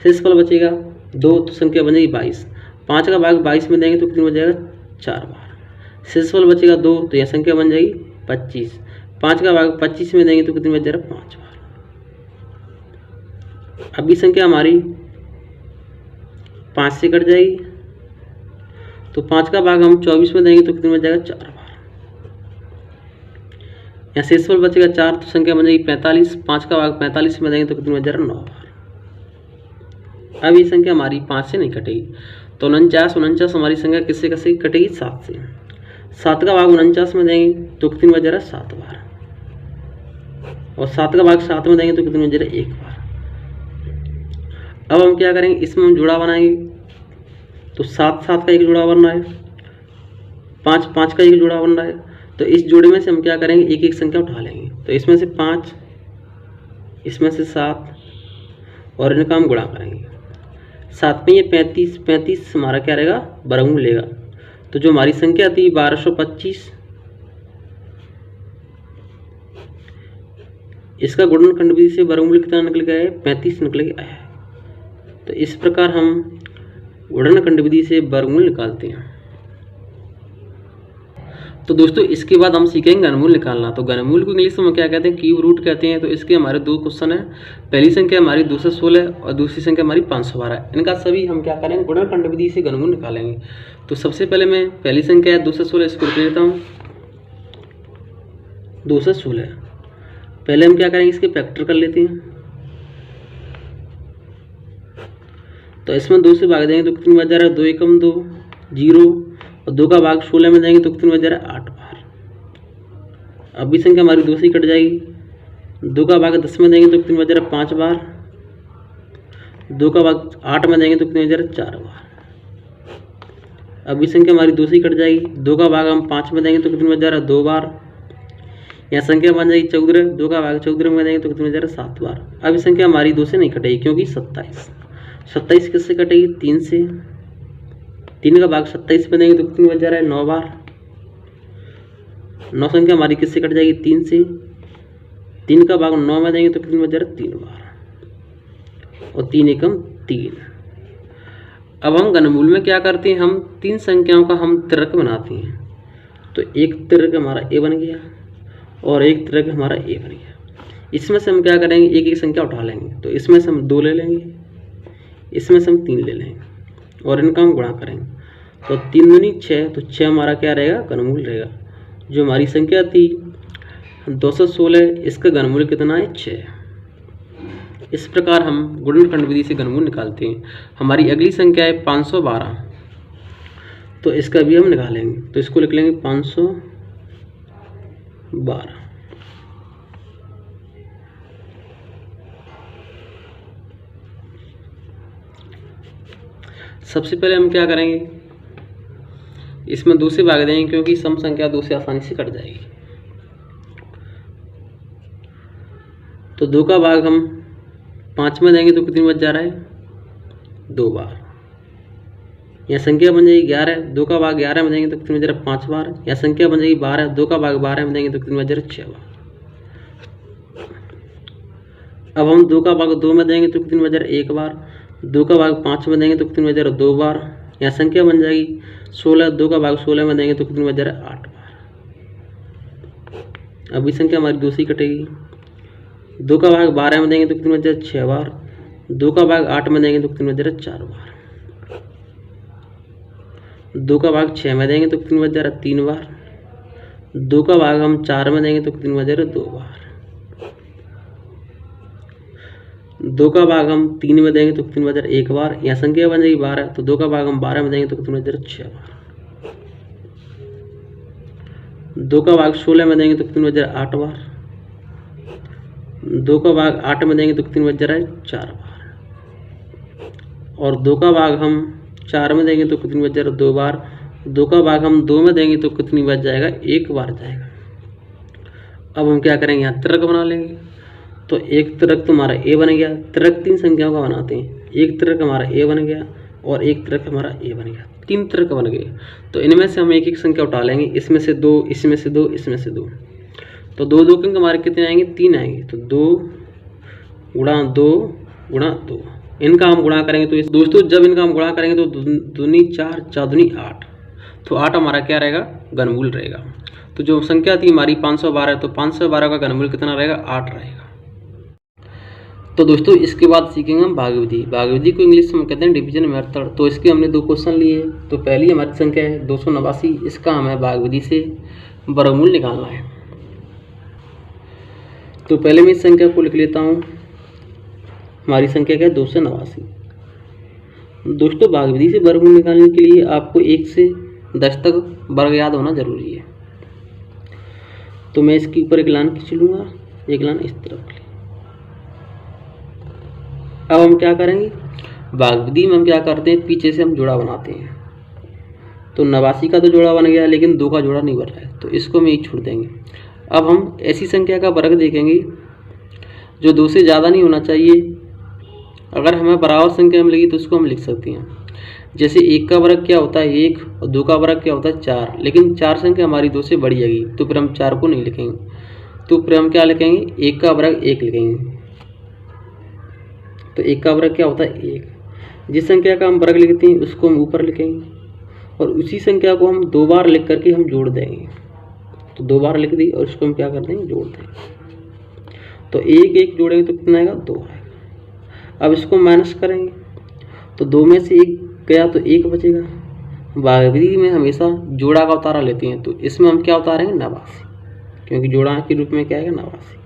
शेषफल बचेगा 2, तो संख्या बन जाएगी 22। 5 का भाग 22 में देंगे तो कितनी बच जाएगा 4 बार। शेषफल बचेगा 2, तो यह संख्या बन जाएगी 25। 5 का भाग 25 में देंगे तो कितनी बच जा रहा है 5 बार। अभी संख्या हमारी 5 से कट जाएगी। तो 5 का भाग हम 24 में देंगे तो कितनी बच जाएगा 4 बार। यहाँ शेषफल बचेगा 4, तो संख्या बन जाएगी 45। 5 का भाग 45 में देंगे तो कितनी बच जा रहा है 9 बार। अब ये संख्या हमारी 5 से नहीं कटेगी। तो 49 हमारी संख्या किससे कैसे कटेगी 7 से। 7 का भाग 49 में देंगे तो कितनी बच जा रहा है 7 बार। और 7 का भाग 7 में देंगे तो कितनी बच जा रहा है 1 बार। अब हम क्या करेंगे, इसमें हम जुड़ा बनाएंगे। तो 7 7 का एक जुड़ा बन रहा है, 5 5 का एक जुड़ा बन रहा है। तो इस जोड़े में से हम क्या करेंगे, एक एक संख्या उठा लेंगे। तो इसमें से 5, इसमें से 7 और इनका हम गुणा करेंगे। 7 में ये 35, 35 हमारा क्या रहेगा, वर्गमूल लेगा। तो जो हमारी संख्या थी 1225, इसका गुणनखंड विधि से वर्गमूल कितना निकल गया है, 35 निकल गया है। तो इस प्रकार हम गुणनखंड विधि से वर्गमूल निकालते हैं। तो दोस्तों इसके बाद हम सीखेंगे घनमूल निकालना। तो घनमूल को इंग्लिश में क्या कहते हैं, क्यूब रूट कहते हैं। तो इसके हमारे 2 क्वेश्चन है। पहली संख्या हमारी 216 और दूसरी संख्या हमारी 512। इनका सभी हम क्या करेंगे, गुणनखंड विधि से घनमूल निकालेंगे। तो सबसे पहले मैं पहली संख्या है 216, इसको लिख लेता हूँ 216। पहले हम क्या करेंगे, इसके फैक्टर कर लेते हैं। तो इसमें 2 से भाग देंगे तो कितनी बच जा रहा है, 2 एकम 2 0 और 2 का भाग 16 में देंगे तो कितनी बच जा रहा है, 8 बार। अब भी संख्या हमारी 2 से ही कट जाएगी। 2 का भाग 10 में देंगे तो कितनी बच जा रहा है, 5 बार। 2 का भाग 8 में देंगे तो कितनी बच जा रहा है, 4 बार। अब भी संख्या हमारी 2 से ही कट जाएगी। 2 का भाग हम 5 में देंगे तो कितनी बच जा रहा है, 2 बार। यहाँ संख्या बन जाएगी 14। 2 का भाग 14 में देंगे तो कितनी बच जा रहा है, 7 बार। अब ये संख्या हमारी 2 से नहीं कटेगी क्योंकि 27 किससे कटेगी, 3 से। 3 का भाग 27 में देंगे तो कितनी बच जा रहा है, 9 बार। 9 संख्या हमारी किससे कट जाएगी, 3 से। 3 का भाग 9 में देंगे तो कितनी बच जा रहा है, 3 बार। और 3 एकम 3। अब हम घनमूल में क्या करते हैं, हम 3 संख्याओं का हम त्रिक बनाते हैं। तो एक त्रिक हमारा ए बन गया और एक त्रिक हमारा ए बन गया। इसमें से हम क्या करेंगे, एक एक संख्या उठा लेंगे। तो इसमें से हम 2 ले लेंगे, इसमें से हम 3 ले लेंगे और इनका हम गुणा करेंगे। तो 3 दूनी 6, तो 6 हमारा क्या रहेगा, घनमूल रहेगा। जो हमारी संख्या थी 216, इसका घनमूल कितना है, 6। इस प्रकार हम गुणनखंड विधि से घनमूल निकालते हैं। हमारी अगली संख्या है 512। तो इसका भी हम निकालेंगे। तो इसको लिख लेंगे 512। सबसे पहले हम क्या करेंगे, इसमें 2 से भाग देंगे क्योंकि सम संख्या 2 से आसानी से कट जाएगी। तो 2 का भाग हम 5 में देंगे तो कितनी बच जा रहा है, 2 बार। यह संख्या बन जाएगी 11। 2 का भाग 11 में देंगे तो कितनी बच जा रहा है, 5 बार। यह संख्या बन जाएगी 12। 2 का भाग 12 में देंगे तो कितनी बच जा रहा है, 6 बार। अब हम 2 का भाग 2 में देंगे तो कितनी बच जा रहा है, 1 बार। 2 का भाग 5 में देंगे तो कितनी बच जा रहा है, 2 बार। यह संख्या बन जाएगी 16। 2 का भाग 16 में देंगे तो कितनी बच जा रहा है, 8 बार। अभी संख्या हमारी 2 से ही कटेगी। 2 का भाग 12 में देंगे तो कितनी बच जा रहा है, 6 बार। 2 का भाग 8 में देंगे तो कितनी बच जा रहा है, 4 बार। 2 का भाग 6 में देंगे तो कितनी बच जा रहा है, 3 बार। 2 का भाग हम 4 में देंगे तो कितनी बच जा रहा है, 2 बार। 2 का भाग हम 3 में देंगे तो कितनी बच जा रहा है, 1 बार। यह संख्या बन जाएगी 12। तो 2 का भाग हम 12 में देंगे तो कितनी बच जा रहा है, 6 बार। 2 का भाग 16 में देंगे तो कितनी बच जा रहा है, 8 बार। 2 का भाग 8 में देंगे तो कितनी बच जा रहा है, 4 बार। और 2 का भाग हम 4 में देंगे तो कितनी बच जा रहा है, 2 बार। 2 का भाग हम 2 में देंगे तो कितनी बच जाएगा, 1 बार जाएगा। अब हम क्या करेंगे, यहाँ त्रिक बना लेंगे। तो एक त्रिक तो हमारा ए बन गया। त्रिक 3 संख्याओं का बनाते हैं। एक त्रिक हमारा ए बन गया और एक त्रिक हमारा ए बन गया। 3 त्रिक बन गए। तो इनमें से हम एक एक संख्या उठा लेंगे। इसमें से 2, इसमें से 2, इसमें से 2। तो 2 2 के हमारे कितने आएंगे, 3 आएंगे। तो 2 गुणा 2 गुणा 2, इनका हम गुणा करेंगे। तो इस दोस्तों जब इनका हम गुणा करेंगे तो 2 दूनी 4, 4 दूनी 8। तो 8 हमारा क्या रहेगा, घनमूल रहेगा। तो जो संख्या थी हमारी 512, तो 512 का घनमूल कितना रहेगा, 8 रहेगा। तो दोस्तों इसके बाद सीखेंगे हम भागविधि। भागविधि को इंग्लिश में कहते हैं डिवीजन मेथड। तो इसके हमने 2 क्वेश्चन लिए। तो पहली हमारी संख्या है 289। इसका हमें भागविधि से वर्गमूल निकालना है। तो पहले मैं इस संख्या को लिख लेता हूँ। हमारी संख्या क्या है, 289। दोस्तों भागविधि से वर्गमूल निकालने के लिए आपको 1 से 10 तक वर्ग याद होना जरूरी है। तो मैं इसके ऊपर एक लाइन खींच लूँगा, एक लाइन इस तरफ। अब हम क्या करेंगे, भागविधि में हम क्या करते हैं, पीछे से हम जोड़ा बनाते हैं। तो 89 का तो जोड़ा बन गया, लेकिन 2 का जोड़ा नहीं बन रहा है, तो इसको हम एक छोड़ देंगे। अब हम ऐसी संख्या का वर्ग देखेंगे जो 2 से ज़्यादा नहीं होना चाहिए। अगर हमें बराबर संख्या मिलेगी तो उसको हम लिख सकते हैं। जैसे 1 का वर्ग क्या होता है 1, और 2 का वर्ग क्या होता है 4, लेकिन 4 संख्या हमारी 2 से बड़ी आएगी, तो फिर हम 4 को नहीं लिखेंगे, तो फिर हम क्या लिखेंगे, 1 का वर्ग 1 लिखेंगे। तो 1 का वर्ग क्या होता है 1। जिस संख्या का हम वर्ग लिखते हैं उसको हम ऊपर लिखेंगे, और उसी संख्या को हम 2 बार लिख करके हम जोड़ देंगे। तो 2 बार लिख दी और इसको हम क्या कर देंगे, जोड़ देंगे। तो 1 1 जोड़ेंगे तो कितना आएगा, 2 आएगा। अब इसको माइनस करेंगे, तो 2 में से 1 गया तो 1 बचेगा। भागविधि में हमेशा जोड़ा का उतारा लेते हैं, तो इसमें हम क्या उतारेंगे, 89, क्योंकि जोड़ा के रूप में क्या आएगा, 89।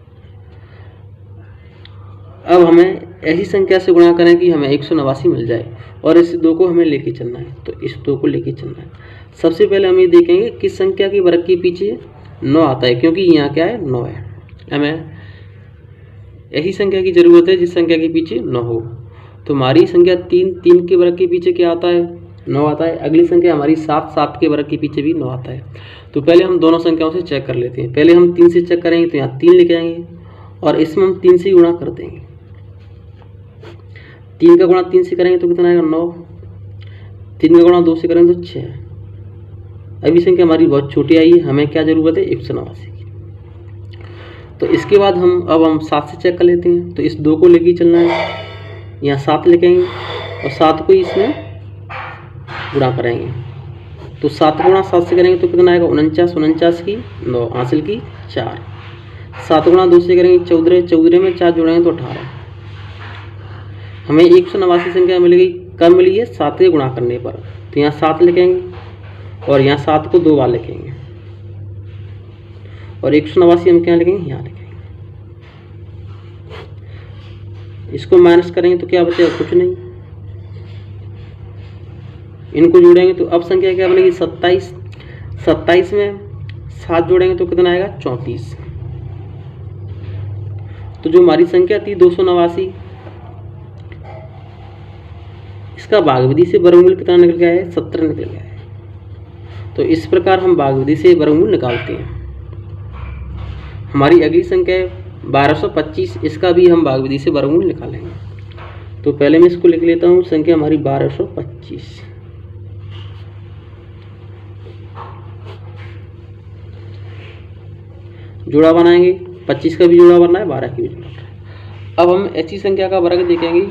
अब हमें ऐसी संख्या से गुणा करें कि हमें 189 मिल जाए, और इस 2 को हमें लेके चलना है। तो इस 2 को लेके चलना है। सबसे पहले हम ये देखेंगे किस संख्या की वर्ग के पीछे 9 आता है, क्योंकि यहाँ क्या है, 9 है। हमें ऐसी संख्या की जरूरत है जिस संख्या के पीछे 9 हो। तो हमारी संख्या 3 के वर्ग के पीछे क्या आता है, 9 आता है। अगली संख्या हमारी 7 के वर्ग के पीछे भी 9 आता है। तो पहले हम दोनों संख्याओं से चेक कर लेते हैं। पहले हम 3 से चेक करेंगे, तो यहाँ 3 लिख आएंगे, और इसमें हम 3 से गुणा कर देंगे। 3 का गुणा 3 से करेंगे तो कितना आएगा, 9। 3 का गुणा 2 से करेंगे तो 6। अभी संख्या हमारी बहुत छोटी आई है, हमें क्या जरूरत है, 189 की। तो इसके बाद हम 7 से चेक कर लेते हैं। तो इस 2 को लेके चलना है, यहाँ 7 लिखेंगे, और 7 को इसमें गुणा करेंगे। तो 7 गुणा 7 से करेंगे तो कितना आएगा, 49, 49 की 9, हासिल की 4। 7 गुणा 2 से करेंगे 14, 14 में 4 जोड़ेंगे तो 18। हमें 189 संख्या मिल गई। कब मिली है, 7 के गुणा करने पर। तो यहाँ 7 लिखेंगे, और यहाँ 7 को 2 बार लिखेंगे, और 189 हम क्या लिखेंगे, यहाँ लिखेंगे। इसको माइनस करेंगे तो क्या बचेगा, कुछ नहीं। इनको जोड़ेंगे तो अब संख्या क्या बनेगी, 27। 27 में 7 जोड़ेंगे तो कितना आएगा, 34। तो जो हमारी संख्या थी 289, इसका भागविधि से वर्गमूल कितना निकल गया है, 70 निकल गया है। तो इस प्रकार हम भागविधि से वर्गमूल निकालते हैं। हमारी अगली संख्या है 1225, इसका भी हम भागविधि से वर्गमूल निकालेंगे। तो पहले मैं इसको लिख लेता हूँ, संख्या हमारी 1225। जोड़ा बनाएंगे, 25 का भी जोड़ा बनना है, 12 की भी जोड़ा बनना है। अब हम ऐसी संख्या का वर्ग देखेंगे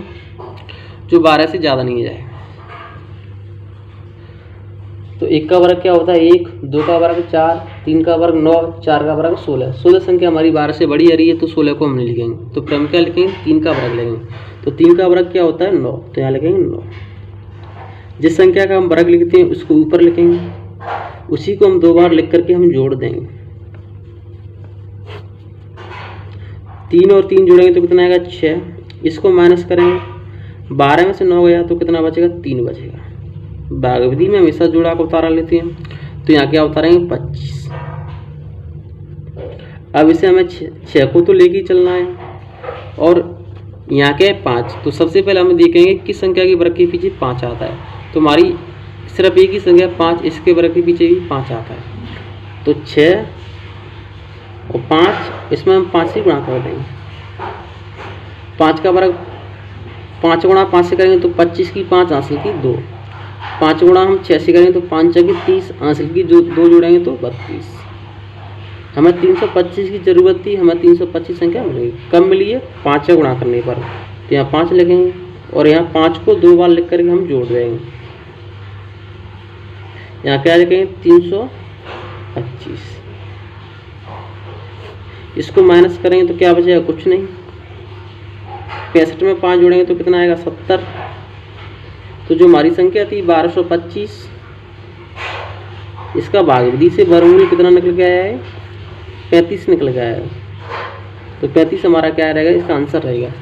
जो 12 से ज़्यादा नहीं जाए। तो 1 का वर्ग क्या होता है 1, 2 का वर्ग 4, 3 का वर्ग 9, 4 का वर्ग 16। 16 संख्या हमारी 12 से बड़ी आ रही है, तो 16 को हम नहीं लिखेंगे। तो फिर हम क्या लिखेंगे, 3 का वर्ग लिखेंगे। तो 3 का वर्ग क्या होता है 9, तो यहाँ लिखेंगे 9। जिस संख्या का हम वर्ग लिखते हैं उसको ऊपर लिखेंगे, उसी को हम 2 बार लिख करके हम जोड़ देंगे। 3 और 3 जोड़ेंगे तो कितना आएगा, 6। इसको माइनस करेंगे, 12 में से 9 गया तो कितना बचेगा, 3 बचेगा। भागविधि में हमेशा जोड़ा का उतारा लेते हैं, तो यहाँ क्या उतारेंगे, 25। अब इसे हमें 6 को तो लेके चलना है, और यहाँ क्या है 5। तो सबसे पहले हम देखेंगे किस संख्या के वर्ग के पीछे 5 आता है। तो हमारी सिर्फ एक ही संख्या 5, इसके वर्ग के पीछे भी 5 आता है। तो 6 और 5, इसमें हम 5 से गुणा कर देंगे। 5 का वर्ग 5 गुणा 5 से करेंगे तो 25 की 5 हासिल की 2। 5 गुणा हम 6 से करेंगे तो 5 की 30 हासिल की 2 जोड़ेंगे तो 32। हमें 325 की जरूरत थी, हमें 325 संख्या मिलेगी। कब मिली है, 5 का गुणा करने पर। तो यहाँ 5 लिखेंगे, और यहाँ 5 को 2 बार लिख करके हम जोड़ देंगे। यहाँ क्या लिखेंगे, 325। इसको माइनस करेंगे तो क्या बचेगा, कुछ नहीं। 65 में 5 जोड़ेंगे तो कितना आएगा, 70। तो जो हमारी संख्या थी 1225, इसका भागविधि से वर्गमूल कितना निकल गया है, 35 निकल गया है। तो 35 हमारा क्या रहेगा, इसका आंसर रहेगा।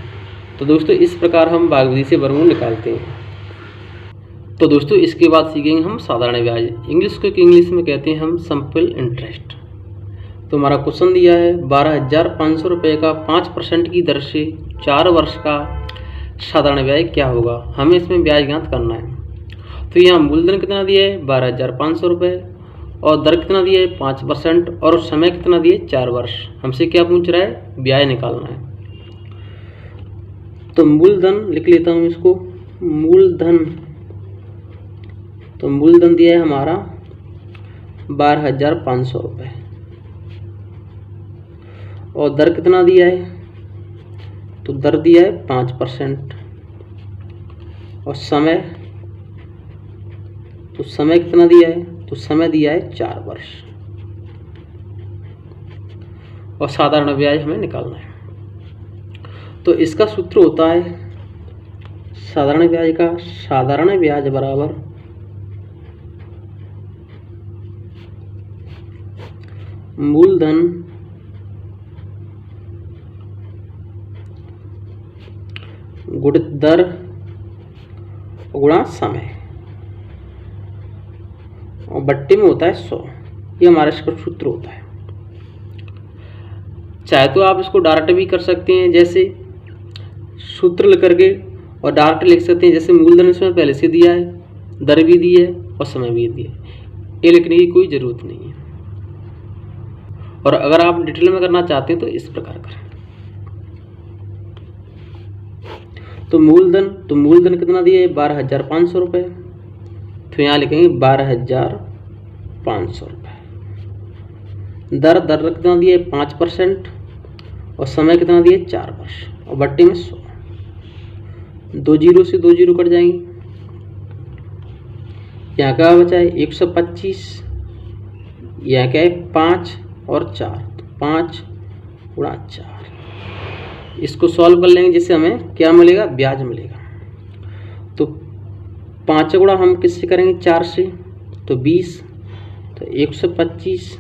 तो दोस्तों इस प्रकार हम भागविधि से वर्गमूल निकालते हैं। तो दोस्तों इसके बाद सीखेंगे हम साधारण ब्याज। इंग्लिश को इंग्लिश में कहते हैं हम सिंपल इंटरेस्ट। तो हमारा क्वेश्चन दिया है 12,500 रुपये का 5% की दर से 4 वर्ष का साधारण ब्याज क्या होगा, हमें इसमें ब्याज ज्ञात करना है। तो यहाँ मूलधन कितना दिया है 12,500 रुपये और दर कितना दिया है 5% और समय कितना दिया है 4 वर्ष। हमसे क्या पूछ रहा है, ब्याज निकालना है। तो मूलधन लिख लेता हूँ इसको, मूलधन, तो मूलधन दिया है हमारा 12,500 रुपये और दर कितना दिया है, तो दर दिया है 5% और समय, तो समय कितना दिया है, तो समय दिया है 4 वर्ष और साधारण ब्याज हमें निकालना है। तो इसका सूत्र होता है साधारण ब्याज का, साधारण ब्याज बराबर मूलधन गुणित दर गुणा समय और बट्टे में होता है 100। ये हमारा इसका सूत्र होता है। चाहे तो आप इसको डायरेक्ट भी कर सकते हैं, जैसे सूत्र लिख करके, और डायरेक्ट लिख सकते हैं जैसे मूलधन इसमें पहले से दिया है, दर भी दी है और समय भी दिया है। ये लिखने की कोई ज़रूरत नहीं है। और अगर आप डिटेल में करना चाहते हैं तो इस प्रकार करें। तो मूलधन कितना दिया है 12,500 रुपये, तो यहाँ लिखेंगे 12,500 रुपये। दर कितना दिया है 5% और समय कितना दिया है 4 वर्ष और बट्टे में 100। 2 जीरो से 2 जीरो कट जाएंगे, यहाँ क्या बचा है 125, यहाँ क्या है 5 और 4, तो 5 गुणा 4। इसको सॉल्व कर लेंगे जिससे हमें क्या मिलेगा, ब्याज मिलेगा। तो 5 गुणा हम किससे करेंगे 4 से, तो 20, तो 125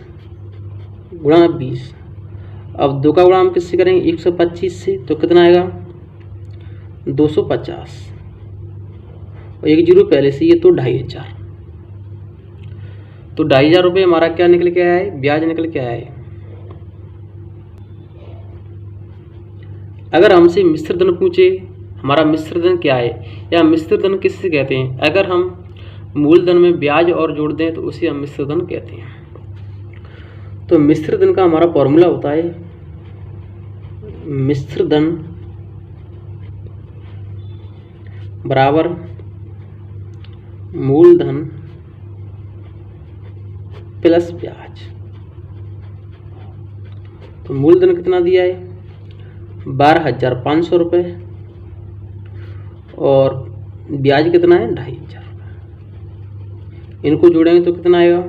गुणा 20। अब 2 का गुणा हम किससे करेंगे 125 से, तो कितना आएगा 250 और 1 जीरो पहले से, ये तो 2,500। तो 2,500 रुपये हमारा क्या निकल के आया है, ब्याज निकल के आया है। अगर हमसे मिश्र धन पूछे हमारा मिश्र धन क्या है या मिश्र धन किससे कहते हैं, अगर हम मूलधन में ब्याज और जोड़ दें तो उसे हम मिश्र धन कहते हैं। तो मिश्र धन का हमारा फॉर्मूला होता है मिश्र धन बराबर मूलधन प्लस ब्याज। तो मूलधन कितना दिया है 12,500 रुपये और ब्याज कितना है 2,500 रुपये। इनको जोड़ेंगे तो कितना आएगा,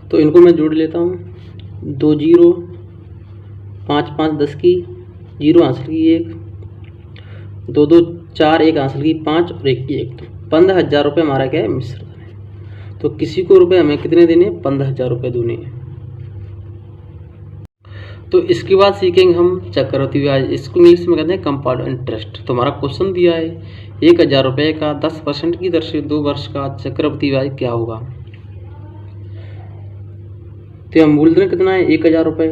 तो इनको मैं जोड़ लेता हूँ। 2 जीरो, 5 5 10 की, 0 हासिल की 1, 2 2 4, 1 हासिल की 5 और 1 की 1, तो 15,000 रुपये हमारा क्या है मिश्र धन है। तो किसी को रुपए हमें कितने देने, 15,000 रुपये देने हैं। तो इसके बाद सीखेंगे हम चक्रवृद्धि ब्याज, इसको इंग्लिश में कहते हैं कंपाउंड इंटरेस्ट। तो हमारा क्वेश्चन दिया है 1,000 रुपये का 10% की दर से 2 वर्ष का चक्रवृद्धि ब्याज क्या होगा। तो मूलधन कितना है 1,000 रुपये,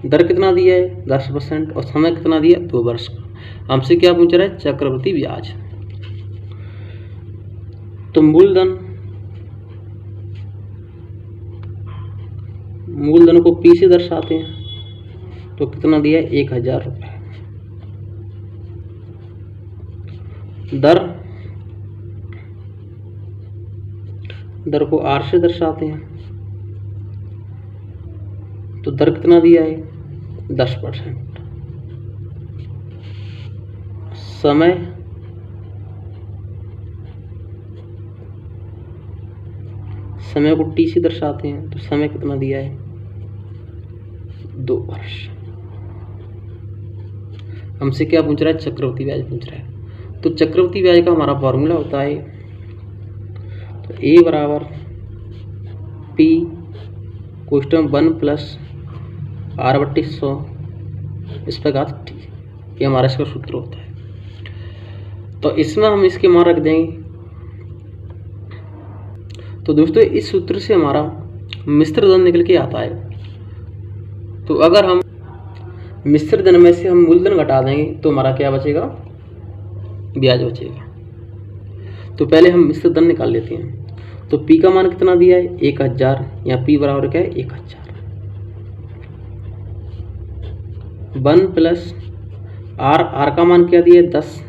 दर कितना दिया है 10% और समय कितना दिया 2 वर्ष का। हमसे क्या पूछ रहा है, चक्रवृद्धि ब्याज। तो मूलधन को P से दर्शाते हैं, तो कितना दिया है 1,000 रुपये। दर को R से दर्शाते हैं, तो दर कितना दिया है 10%। समय को T से दर्शाते हैं, तो समय कितना दिया है 2 वर्ष। हमसे क्या पूछ रहा है, चक्रवृद्धि ब्याज पूछ रहा है। तो चक्रवृद्धि ब्याज का हमारा फॉर्मूला होता है, तो A बराबर P कोष्टक 1 प्लस R/100 इस प्रकार T, ये हमारा इसका सूत्र होता है। तो इसमें हम इसके मान रख देंगे। तो दोस्तों इस सूत्र से हमारा मिश्र धन निकल के आता है। तो अगर हम मिश्र धन में से हम मूलधन घटा देंगे तो हमारा क्या बचेगा, ब्याज बचेगा। तो पहले हम मिश्र धन निकाल लेते हैं। तो P का मान कितना दिया है, 1000, या P बराबर क्या है, 1000। 1 प्लस R का मान क्या दिया है, 10,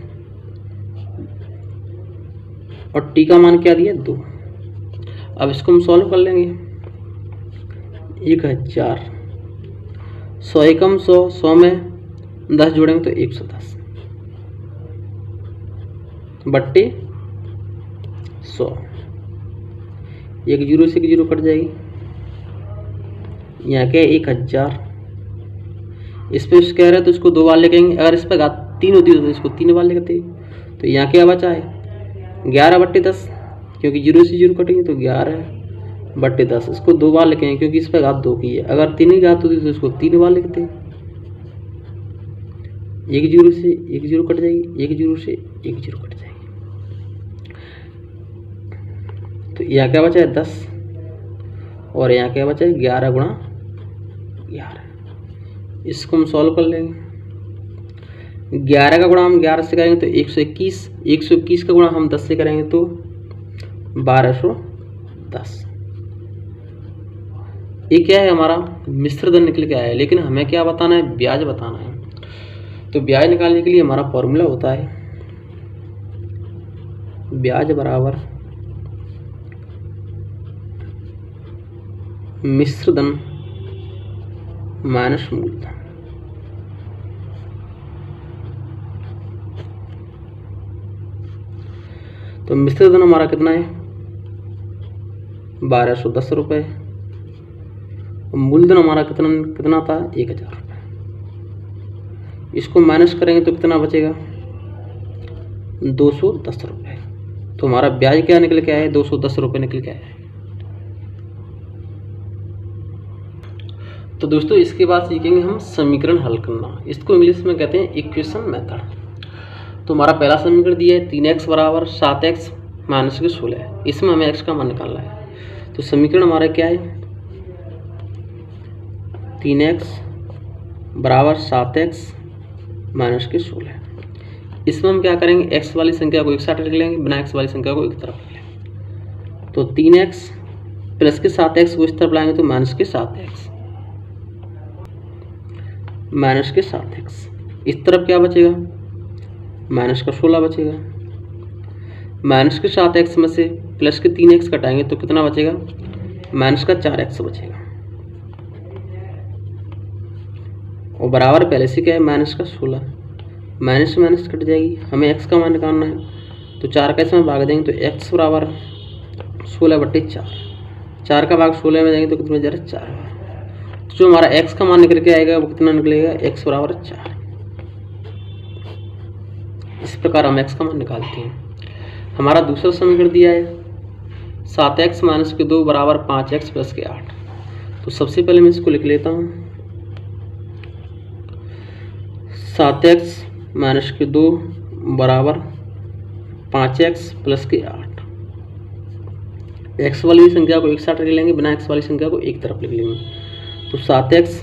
और T का मान क्या दिया है, 2। अब इसको हम सॉल्व कर लेंगे। 1000, 100 एकम 100, 100 में 10 जोड़ेंगे तो 110 बट्टे 100। एक जीरो से एक जीरो कट जाएगी। यहाँ क्या है, 1000। इस पे कह रहे हैं तो इसको 2 बार लेंगे। अगर इस पर घात 3 होती तो इसको 3 बार लेते। तो यहाँ क्या बचा है, 11 बट्टे 10, क्योंकि जीरो से जीरो कटेंगे तो 11 बट्टे 10। इसको 2 बार लिखेंगे क्योंकि इस पर घात 2 की है। अगर 3 की घात होती तो इसको 3 बार लिखते। एक जीरो से एक जीरो कट जाएगी, एक जीरो से एक जीरो कट जाएगी। तो यहाँ क्या बचा है, 10, और यहाँ क्या बचा है, 11 गुणा 11। इसको हम सॉल्व कर लेंगे। 11 का गुणा हम 11 से करेंगे तो 121, 121 का गुणा हम 10 से करेंगे तो 1210। ये क्या है, हमारा मिश्र धन निकल के आया है। लेकिन हमें क्या बताना है, ब्याज बताना है। तो ब्याज निकालने के लिए हमारा फॉर्मूला होता है ब्याज बराबर मिश्र धन माइनस मूलधन। तो मिश्र धन हमारा कितना है, 1210 रुपये। मूलधन हमारा कितना था, 1000 रुपये। इसको माइनस करेंगे तो कितना बचेगा, 210 रुपये। तो हमारा ब्याज क्या निकल के आया है, 210 रुपये निकल के आया है। तो दोस्तों इसके बाद सीखेंगे हम समीकरण हल करना। इसको इंग्लिश में कहते हैं इक्वेशन मेथड। तो हमारा पहला समीकरण दिया है 3x बराबर 7x माइनस के 16। इसमें हमें x का मान निकालना है। तो समीकरण हमारा क्या है, 3x बराबर 7x माइनस के 16। इसमें हम क्या करेंगे, x वाली संख्या को एक साथ रख लेंगे, बिना x वाली संख्या को एक तरफ रख लेंगे। तो 3x प्लस के 7x को इस तरफ लाएंगे तो माइनस के 7x, माइनस के 7x। इस तरफ क्या बचेगा, माइनस का 16 बचेगा। माइनस के 7x में से प्लस के 3x कटाएंगे तो कितना बचेगा, माइनस का 4x बचेगा। और बराबर पहले से क्या है, माइनस का 16, माइनस माइनस कट जाएगी। हमें x का मान निकालना है। तो 4 का इसमें भाग देंगे तो x बराबर 16 बट्टे 4। 4 का भाग 16 में देंगे तो कितना बचेगा, 4। तो जो हमारा x का मान निकल के आएगा वो कितना निकलेगा, x बराबर 4। इस प्रकार हम x का मान निकालते हैं। हमारा दूसरा समीकरण दिया है 7x माइनस के 2 बराबर 5x प्लस के 8। तो सबसे पहले मैं इसको लिख लेता हूँ, 7x माइनस के 2 बराबर 5x प्लस के 8। x वाली संख्या को एक साथ रख लेंगे, बिना x वाली संख्या को एक तरफ लिख लेंगे। तो 7x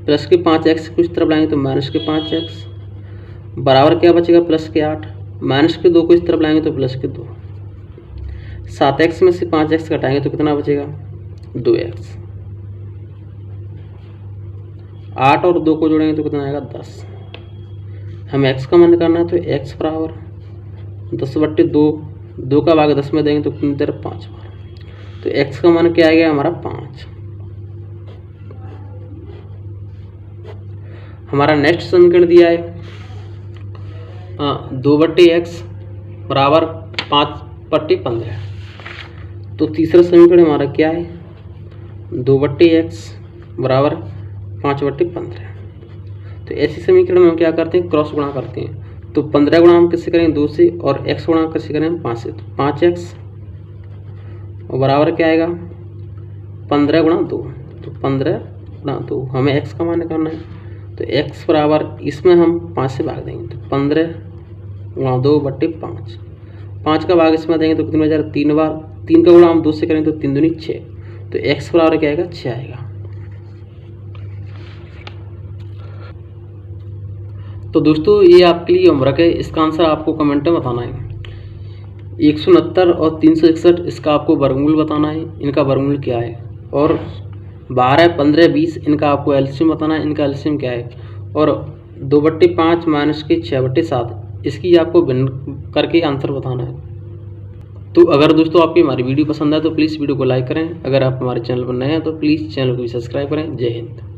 प्लस के 5x को इस तरफ लाएंगे तो माइनस के 5x बराबर क्या बचेगा, प्लस के 8। माइनस के 2 को इस तरफ लाएंगे तो प्लस के 2। 7x में से 5x घटाएंगे तो कितना बचेगा, 2x। 8 और 2 को जोड़ेंगे तो कितना आएगा, 10। हमें x का मान निकालना है। तो x बराबर 10 बट्टे 2, 2 का भाग 10 में देंगे तो कितनी देर, 5 बार। तो x का मान क्या आएगा, हमारा 5। हमारा नेक्स्ट समीकरण दिया है 2 बट्टे x बराबर 5 बट्टे 15। तो तीसरा समीकरण हमारा क्या है, 2 बट्टे x बराबर 5 बट्टे 15। तो ऐसे समीकरण में हम क्या करते हैं, क्रॉस गुणा करते हैं। तो 15 गुणा हम किससे करेंगे, 2 से, और x गुणा किससे करेंगे, 5 से। तो 5x और बराबर क्या आएगा, 15 गुणा 2। तो 15 गुणा 2 हमें x का मान निकालना है। तो x बराबर इसमें हम 5 से भाग देंगे तो 15 गुणा 2 बट्टे 5। 5 का भाग इसमें देंगे तो कितने बचा, 3 बार। 3 का गुणा हम 2 से करेंगे तो 3 दूनी 6। तो x बराबर क्या आएगा, 6 आएगा। तो दोस्तों ये आपके लिए होमवर्क है, इसका आंसर आपको कमेंट में बताना है। 169 और 361 इसका आपको वर्गमूल बताना है, इनका वर्गमूल क्या है। और 12, 15, 20 इनका आपको एलसीएम बताना है, इनका एलसीएम क्या है। और 2/5 माइनस के 6/7 इसकी आपको भिन्न करके आंसर बताना है। तो अगर दोस्तों आपकी हमारी वीडियो पसंद है तो प्लीज़ वीडियो को लाइक करें। अगर आप हमारे चैनल पर नए हैं तो प्लीज़ चैनल को भी सब्सक्राइब करें। जय हिंद।